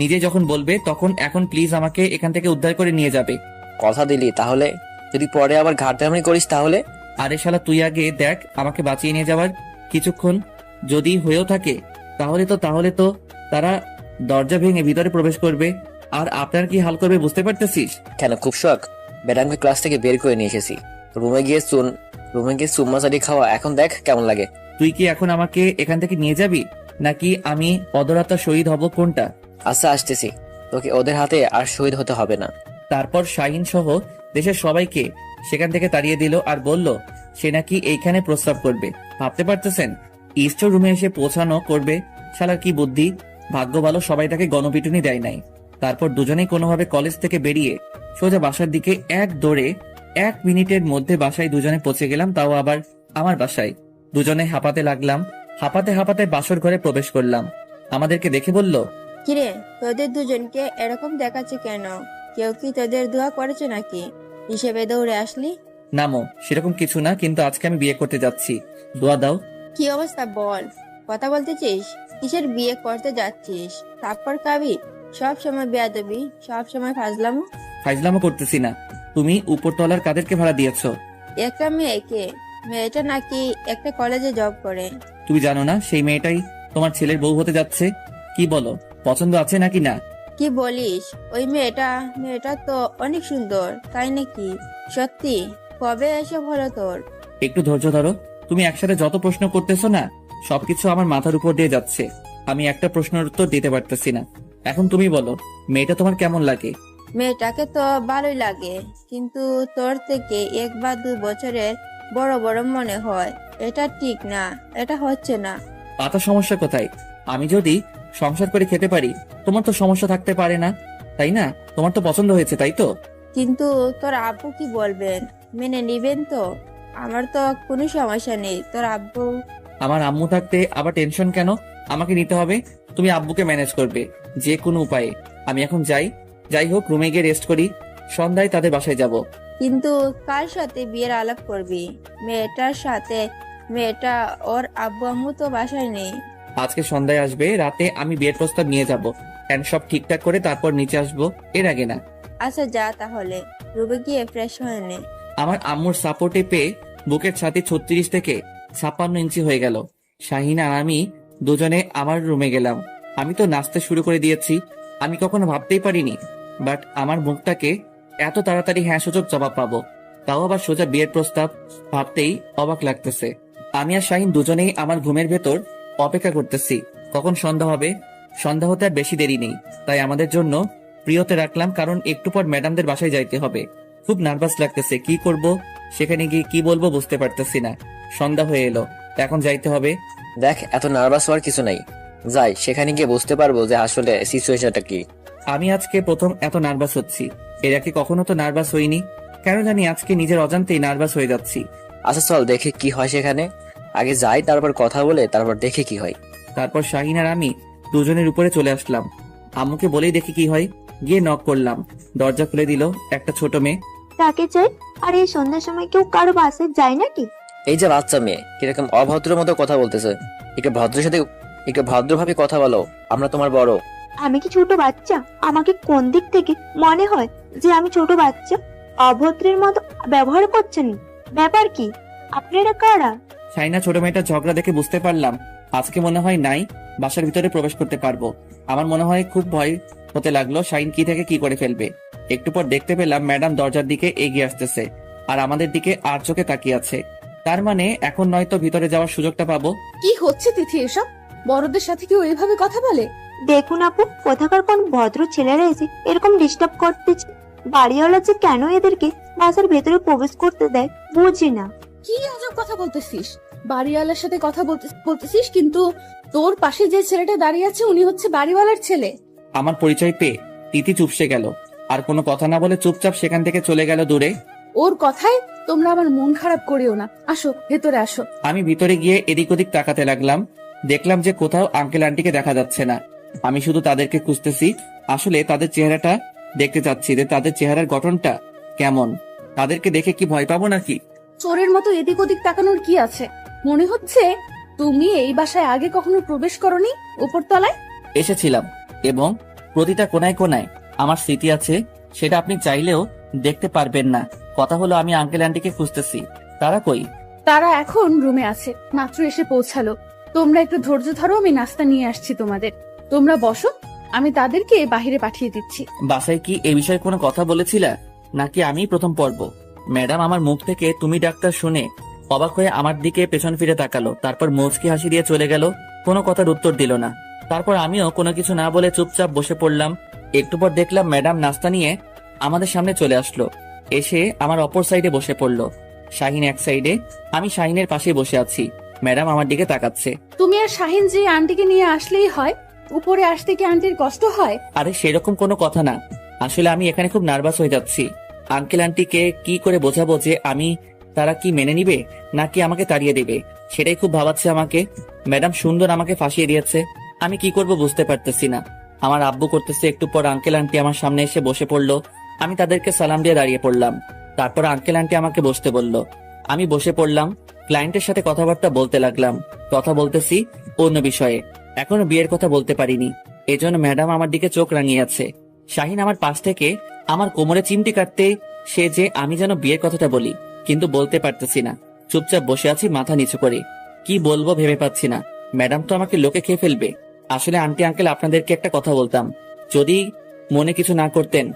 নিজে যখন বলবে তখন। এখন প্লিজ আমাকে এখান থেকে উদ্ধার করে নিয়ে যাবে। কথা দিলি, তাহলে যদি পরে আবার ঘাটতামি করিস তাহলে? আরে শালা, তুই আগে দেখ আমাকে বাঁচিয়ে নিয়ে যাওয়ার কিছুক্ষণ যদি হয়েও থাকে তাহলে তো তারা দরজা ভেঙে ভিতরে প্রবেশ করবে, আর আপনার কি হাল করবে বুঝতে পারতেছিস? কেন, খুব শখ? ম্যাডামকে ক্লাস থেকে বের করে নিয়ে এসেছি, রুমে গিয়ে চুম্মাচারি খাওয়া, এখন দেখ কেমন লাগে। তুই কি এখন আমাকে এখান থেকে নিয়ে যাবি, নাকি আমি অদরাত্মা শহীদ হব, কোনটা? আচ্ছা, আসতেছি, তোকে ওদের হাতে আর শহীদ হতে হবে না। তারপর শাহিন সহ দেশের সবাইকে সেখান থেকে তাড়িয়ে দিল আর বলল সে নাকি এইখানে প্রস্তাব করবে। ভাবতে পারতেছেন স্টোর রুমে এসে পৌঁছানো করবে? শালার কি বুদ্ধি! ভাগ্য ভালো সবাই তাকে গণপিটুনি দেয় নাই। তারপর দুজনেই কোনোভাবে কলেজ থেকে বেরিয়ে সোজা বাসার দিকে এক দৌড়ে 1 মিনিটের মধ্যে বাসায় দুজনে পৌঁছে গেলাম, তাও আবার আমার বাসায়। দুজনে হাঁপাতে লাগলাম, হাঁপাতে হাঁপাতে বাসর ঘরে প্রবেশ করলাম। আমাদেরকে দেখে বলল, কিরে, তোদের দুজনকে এরকম দেখাচ্ছে কেন? কেউ কি তোদের দোয়া করেছে নাকি হিসেবে দৌড়ে আসলি? নামো, সেরকম কিছু না, কিন্তু আজকে আমি বিয়ে করতে যাচ্ছি, দোয়া দাও। কি অবস্থা বল, কথা বলতেছিস? কিসের বিয়ে করতে যাচ্ছিস? তারপর খাবি? সব সময় বেয়াদবি, সব সময় ফাজলামো। ফাইজলামো করতেছি না। তুমি উপরতলার কাদেরকে ভাড়া দিয়েছো? একটা মেয়েকে, মেয়েটা নাকি একটা কলেজে জব করে। তুমি জানো না সেই মেয়েটাই তোমার ছেলের বউ হতে যাচ্ছে? কি বলো, পছন্দ আছে নাকি না? কি বলিস? ওই মেয়েটা তো অনেক সুন্দর, তাই নাকি? সত্যি? কবে এসব হলো তোর? একটু ধৈর্য ধরো। তুমি একসাথে যত প্রশ্ন করতেছো না, সবকিছু আমার মাথার উপর দিয়ে যাচ্ছে। আমি একটা প্রশ্নের উত্তর দিতে পারতেছি না। এখন তুমি বলো, মেয়েটা তোমার কেমন লাগে? মেয়েটাকে তো ভালোই লাগে, কিন্তু তোর থেকে 1 বা 2 বছরের বড় বড় মনে হয়। এটা ঠিক না, এটা হচ্ছে না। পাতা সমস্যা কোথায়? আমি যদি সংসার করে খেতে পারি, তোমার তো সমস্যা থাকতে পারে না, তাই না? তোমার তো পছন্দ হয়েছে, তাই তো? কিন্তু তোর আব্বু কি বলবেন? মেনে নিবেন তো? আমার তো কোনো সমস্যা নেই, তোর আব্বু। আমার আম্মু থাকতে আবার টেনশন কেন? আমাকে নিতে হবে। তুমি আব্বুকে ম্যানেজ করবে যে কোনো উপায়ে। আমি এখন যাই হোক, রুমে গিয়ে রেস্ট করি, সন্ধ্যায় তাদের বাসায় যাব। কিন্তু কার সাথে বিয়ের আলাপ করবি? মেয়েটার সাথে? মেয়েটা ওর আব্বু আম্মু তো বাসায় নেই। আজকে সন্ধ্যায় আসবে, রাতে আমি বিয়ের প্রস্তাব নিয়ে যাব, এন্ড সব ঠিকঠাক করে তারপর নিচে আসবো, এর আগে না। আচ্ছা যা তাহলে, রুমে গিয়ে ফ্রেশ হয়ে নে। আমার আম্মুর সাপোর্টে পেয়ে বুকের ছাতি 36 থেকে 56 ইঞ্চি হয়ে গেল। শাহিন আর আমি দুজনে আমার রুমে গেলাম। আমি তো নাচতে শুরু করে দিয়েছি। আমি কখনো ভাবতেই পারিনি বাট আমার মুখটাকে এত তাড়াতাড়ি হ্যাঁ সূচক জবাব পাবো, তাও আবার সোজা বিয়ের প্রস্তাব। ভাবতেই অবাক লাগতেছে। আমি আর শাহিন দুজনেই আমার ঘুমের ভেতর অপেক্ষা করতেছি কখন সন্ধ্যা হবে। সন্ধ্যা হতে আর বেশি দেরি নেই, তাই আমাদের জন্য প্রিয়তে রাখলাম, কারণ একটু পর ম্যাডামদের বাসায় যাইতে হবে। খুব নার্ভাস লাগতেছে, কি করব, সেখানে গিয়ে কি বলবো বুঝতে পারতেছি না। সন্ধ্যা হয়ে এলো, এখন যাইতে হবে। দেখ, এত নার্ভাস হওয়ার কিছু নাই, যাই, সেখানে গিয়ে বুঝতে পারবো যে আসলে সিচুয়েশনটা কি। আমি আজকে প্রথম এত নার্ভাস হচ্ছি, এর আগে কখনো তো নার্ভাস হইনি। কেন জানি আজকে নিজের অজান্তেই নার্ভাস হয়ে যাচ্ছি। আচ্ছা চল দেখে কি হয় সেখানে। আগে যাই, তারপর কথা বলে তারপর দেখে কি হয়। তারপর শাহিন আর আমি দুজনের উপরে চলে আসলাম। আম্মুকে বলেই দেখি কি হয়। গিয়ে নক করলাম, দরজা খুলে দিল একটা ছোট মেয়ে। তাকে চাই। আর এই সন্ধ্যার সময় কেউ কারো বাসায় যায় নাকি? এই যে বাচ্চা মেয়ে, কিরকম অভদ্রের মতো কথা বলতেছে। একটু ভদ্রভাবে কথা বলো, আমরা তোমার বড়। আমি কি ছোট বাচ্চা? আমাকে কোন দিক থেকে মনে হয় যে আমি ছোট বাচ্চা? অভদ্রের মতো ব্যবহার করছেন, ব্যাপার কি? আপনারা কারা? শাহিনা ছোট মেয়েটার ঝগড়া দেখে বুঝতে পারলাম আজকে মনে হয় নাই বাসার ভিতরে প্রবেশ করতে পারবো। আমার মনে হয় খুব ভয় হতে লাগলো শাহিন কি থেকে কি করে ফেলবে। একটু পর দেখতে পেলাম ম্যাডাম দরজার দিকে এগিয়ে আসতেছে আর আমাদের দিকে আর চোখে তাকিয়ে আছে। তার মানে এখন নয়তো ভিতরে যাওয়ার সুযোগটা পাবো। কি হচ্ছে তিথি এসব? বড়দের সাথে কেউ এইভাবে কথা বলে? দেখুন আপু, কোথাকার কোন ভদ্র ছেলেরা এসে এরকম ডিস্টার্ব করতেছে। বাড়িওয়ালা যে কেন এদেরকে বাসার ভেতরে প্রবেশ করতে দেয় বুঝি না। কি আজব কথা বলতেছিস? বাড়িওয়ালার সাথে কথা বলতেছিস, কিন্তু তোর পাশে যে ছেলেটা দাঁড়িয়ে আছে উনি হচ্ছে বাড়িওয়ালার ছেলে। আমার পরিচয় পেয়ে তিথি চুপসে গেল, আর কোনো কথা না বলে চুপচাপ সেখান থেকে চলে গেল দূরে। ওর কথায় তোমরা আমার মন খারাপ করিও না, আসো ভেতরে আসো। আমি ভিতরে গিয়ে এদিক ওদিক তাকাতে লাগলাম। দেখলাম যে কোথাও আঙ্কেল আন্টিকে দেখা যাচ্ছে না। আমি শুধু তাদেরকে খুঁজতেছি, আসলে তাদের চেহারাটা দেখতে চাচ্ছি যে তাদের চেহারার গঠনটা কেমন। তাদেরকে দেখে কি ভয় পাবো নাকি? চোরের মতো এদিক ওদিক তাকানোর কি আছে? মনে হচ্ছে তুমি এই বাসায় আগে কখনো প্রবেশ করনি। উপরতলায় এসেছিলাম এবং প্রতিটা কোনায় কোনায় আমার স্মৃতি আছে, সেটা আপনি চাইলেও দেখতে পারবেন না। কথা হলো আমি আঙ্কেল আন্টিকে খুঁজতেছি, তারা কই? তারা এখন রুমে আছে, মাত্র এসে পৌঁছালো। তোমরা একটু ধৈর্য ধরো, আমি নাস্তা নিয়ে আসছি তোমাদের। তোমরা বসো, আমি তাদেরকে বাহিরে পাঠিয়ে দিচ্ছি। বাসায় কি এ বিষয়ে কোনো কথা বলেছিলা, নাকি আমি প্রথম পর্ব? ম্যাডাম আমার মুখ থেকে তুমি ডাক্তার শুনে অবাক হয়ে আমার দিকে পেছন ফিরে তাকালো, তারপর মুচকি হাসি দিয়ে চলে গেল। কোনো কথার উত্তর দিল না। তারপর আমিও কোনো কিছু না বলে চুপচাপ বসে পড়লাম। একটু পর দেখলাম ম্যাডাম নাস্তা নিয়ে আমাদের সামনে চলে আসলো, এসে আমার অপর সাইডে বসে পড়লো। শাহিন এক সাইডে, আমি শাহিনের পাশে বসে আছি। ম্যাডাম আমার দিকে তাকাচ্ছে। তুমি আর শাহিন যে আন্টিকে নিয়ে আসলেই হয়, উপরে আসতে কি আন্টির কষ্ট হয়? আরে সেরকম কোনো কথা না, আসলে আমি এখানে খুব নার্ভাস হয়ে যাচ্ছি। আঙ্কেল আন্টিকে কি করে বোঝাবো যে তারা কি মেনে নিবে নাকি আমাকে তাড়িয়ে দেবে, সেটাই খুব ভাবাচ্ছে আমাকে। ম্যাডাম সুন্দর আমাকে ফাঁসিয়ে দিয়েছে, আমি কি করব বুঝতে পারতেছি না। আমার আব্বু করতেছে, একটু পর আঙ্কেল আন্টি আমার সামনে এসে বসে পড়লো। আমি তাদেরকে সালাম দিয়ে দাঁড়িয়ে পড়লাম। তারপর আঙ্কেল আন্টি আমাকে বসতে বলল, আমি বসে পড়লাম। ক্লায়েন্টের সাথে কথাবার্তা বলতে লাগলাম। কথা বলতেছি অন্য বিষয়ে, এখনো বিয়ের কথা বলতে পারিনি, এজন্য ম্যাডাম আমার দিকে চোখ রাঙিয়ে আছে। শাহিন আমার পাশ থেকে আমার কোমরে চিমটি কাটতে সে যে আমি যেন বিয়ের কথাটা বলি, কিন্তু বলতে পারতেছি না। চুপচাপ বসে আছি মাথা নিচু করে, কি বলবো ভেবে পাচ্ছি না। ম্যাডাম তো আমাকে লোকে খেয়ে ফেলবে। আসলে আন্টি আঙ্কেল আপনাদেরকে একটা কথা বলতাম, যদি মনে কিছু না করতেন।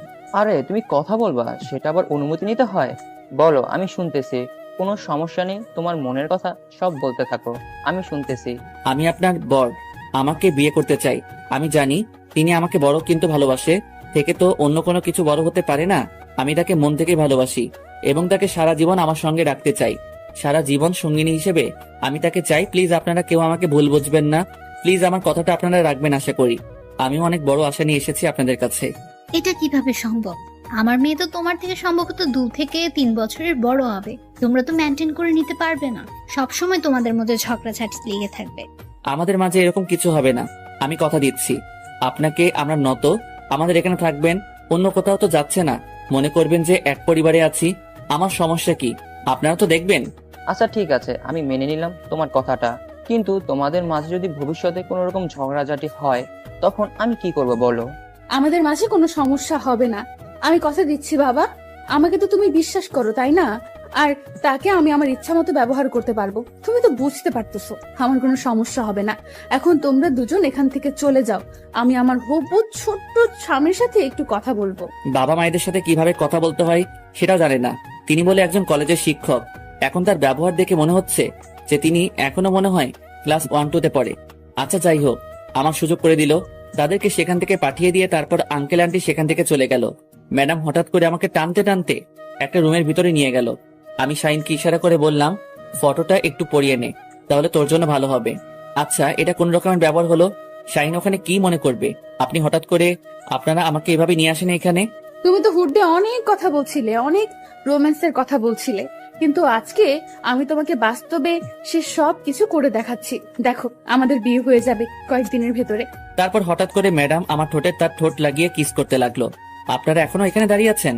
আরে তুমি কথা বলবা, সেটা আবার অনুমতি নিতে হয়? বলো, আমি শুনতেছি। কোনো সমস্যা নেই, তোমার মনের কথা সব বলতে থাকো, আমি শুনতেছি। আমি আপনার বর, আমাকে বিয়ে করতে চাই। আমি জানি তিনি আমাকে বড়, কিন্তু ভালোবাসে থেকে তো অন্য কোনো কিছু বড় হতে পারে না। আমি তাকে মন থেকে ভালোবাসি এবং তাকে সারা জীবন আমার সঙ্গে রাখতে চাই, সারা জীবন সঙ্গিনী হিসেবে আমি তাকে চাই। প্লিজ আপনারা কেউ আমাকে ভুল বুঝবেন না, প্লিজ আমার কথাটা আপনারা রাখবেন আশা করি। আমিও অনেক বড় আশা নিয়ে এসেছি আপনাদের কাছে। এটা কিভাবে সম্ভব? আমার মেয়ে তো তোমার থেকে সম্ভবত 2 থেকে 3 বছরের বড় হবে। তোমরা তো মেনটেন করে নিতে পারবে না, সবসময় তোমাদের মধ্যে ঝগড়াঝাটি লেগে থাকবে। আমাদের মাঝে এরকম কিছু হবে না, আমি কথা দিচ্ছি আপনাকে। আমরা নত, আমাদের এখানে থাকবেন, অন্য কোথাও তো যাচ্ছে না। মনে করবেন যে এক পরিবারে আছি, আমার সমস্যা কি আপনারা তো দেখবেন। আচ্ছা ঠিক আছে, আমি মেনে নিলাম তোমার কথাটা, কিন্তু তোমাদের মাঝে যদি ভবিষ্যতে কোনো রকম ঝগড়াঝাটি হয়, তখন আমি কি করব বলো? আমাদের মাঝে কোনো সমস্যা হবে না, আমি কথা দিচ্ছি বাবা। আমাকে তো তুমি বিশ্বাস করো, তাই না? আর তাকে আমি আমার ইচ্ছা মতো ব্যবহার করতে পারবো। তুমি তো বুঝতে পারতেছো আমার কোনো সমস্যা হবে না। এখন তোমরা দুজন এখান থেকে চলে যাও, আমি আমার হবু ছোট্ট স্বামীর সাথে একটু কথা বলবো। বাবা মায়েদের সাথে কিভাবে কথা বলতে হয় সেটাও জানে না। তিনি বলে একজন কলেজের শিক্ষক, এখন তার ব্যবহার দেখে মনে হচ্ছে যে তিনি এখনো মনে হয় ক্লাস 1-2-তে পড়ে। আচ্ছা যাই হোক, আমার সুযোগ করে দিল। তাদেরকে সেখান থেকে পাঠিয়ে দিয়ে তারপর আঙ্কেল আন্টি সেখান থেকে চলে গেল। ম্যাডাম হঠাৎ করে আমাকে টানতে টানতে একটা রুমের ভিতরে নিয়ে গেল। আমি শাহিনকে ইশারা করে বললাম, ফটোটা একটু পরিয়ে নে, তাহলে তোর জন্য ভালো হবে। আচ্ছা, এটা কোন রকমের ব্যবহার হলো? শাহিন ওখানে কি মনে করবে? আপনি হঠাৎ করে আপনারা আমাকে এভাবে নিয়ে আসেন এখানে? তুমি তো হুডে অনেক কথা বলছিলে, অনেক রোম্যান্সের কথা বলছিলে, কিন্তু আজকে আমি তোমাকে বাস্তবে সে সব কিছু করে দেখাচ্ছি। দেখো, আমাদের বিয়ে হয়ে যাবে কয়েকদিনের ভেতরে। তারপর হঠাৎ করে ম্যাডাম আমার ঠোঁটে তার ঠোঁট লাগিয়ে কিস করতে লাগলো। আপনারা এখনো এখানে দাঁড়িয়ে আছেন?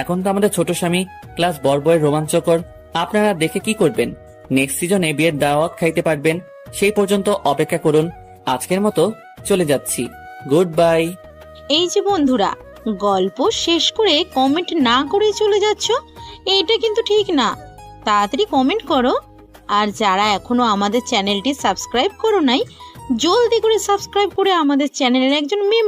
এখন তো আমাদের ছোট স্বামী ক্লাস বয়ের রোমাঞ্চকর। আপনারা দেখে কি করবেন? নেক্সট সিজনে বিয়ের দাওয়াত খাইতে পারবেন, সেই পর্যন্ত অপেক্ষা করুন। আজকের মতো চলে যাচ্ছি, গুড বাই। এই যে বন্ধুরা, গল্প শেষ করে কমেন্ট না করে চলে যাচ্ছ, এইটা কিন্তু ঠিক না। তাড়াতাড়ি কমেন্ট করো। আর যারা এখনো আমাদের চ্যানেলটি সাবস্ক্রাইব করো নাই, জলদি করে সাবস্ক্রাইব করে আমাদের চ্যানেলের একজন মেম্বার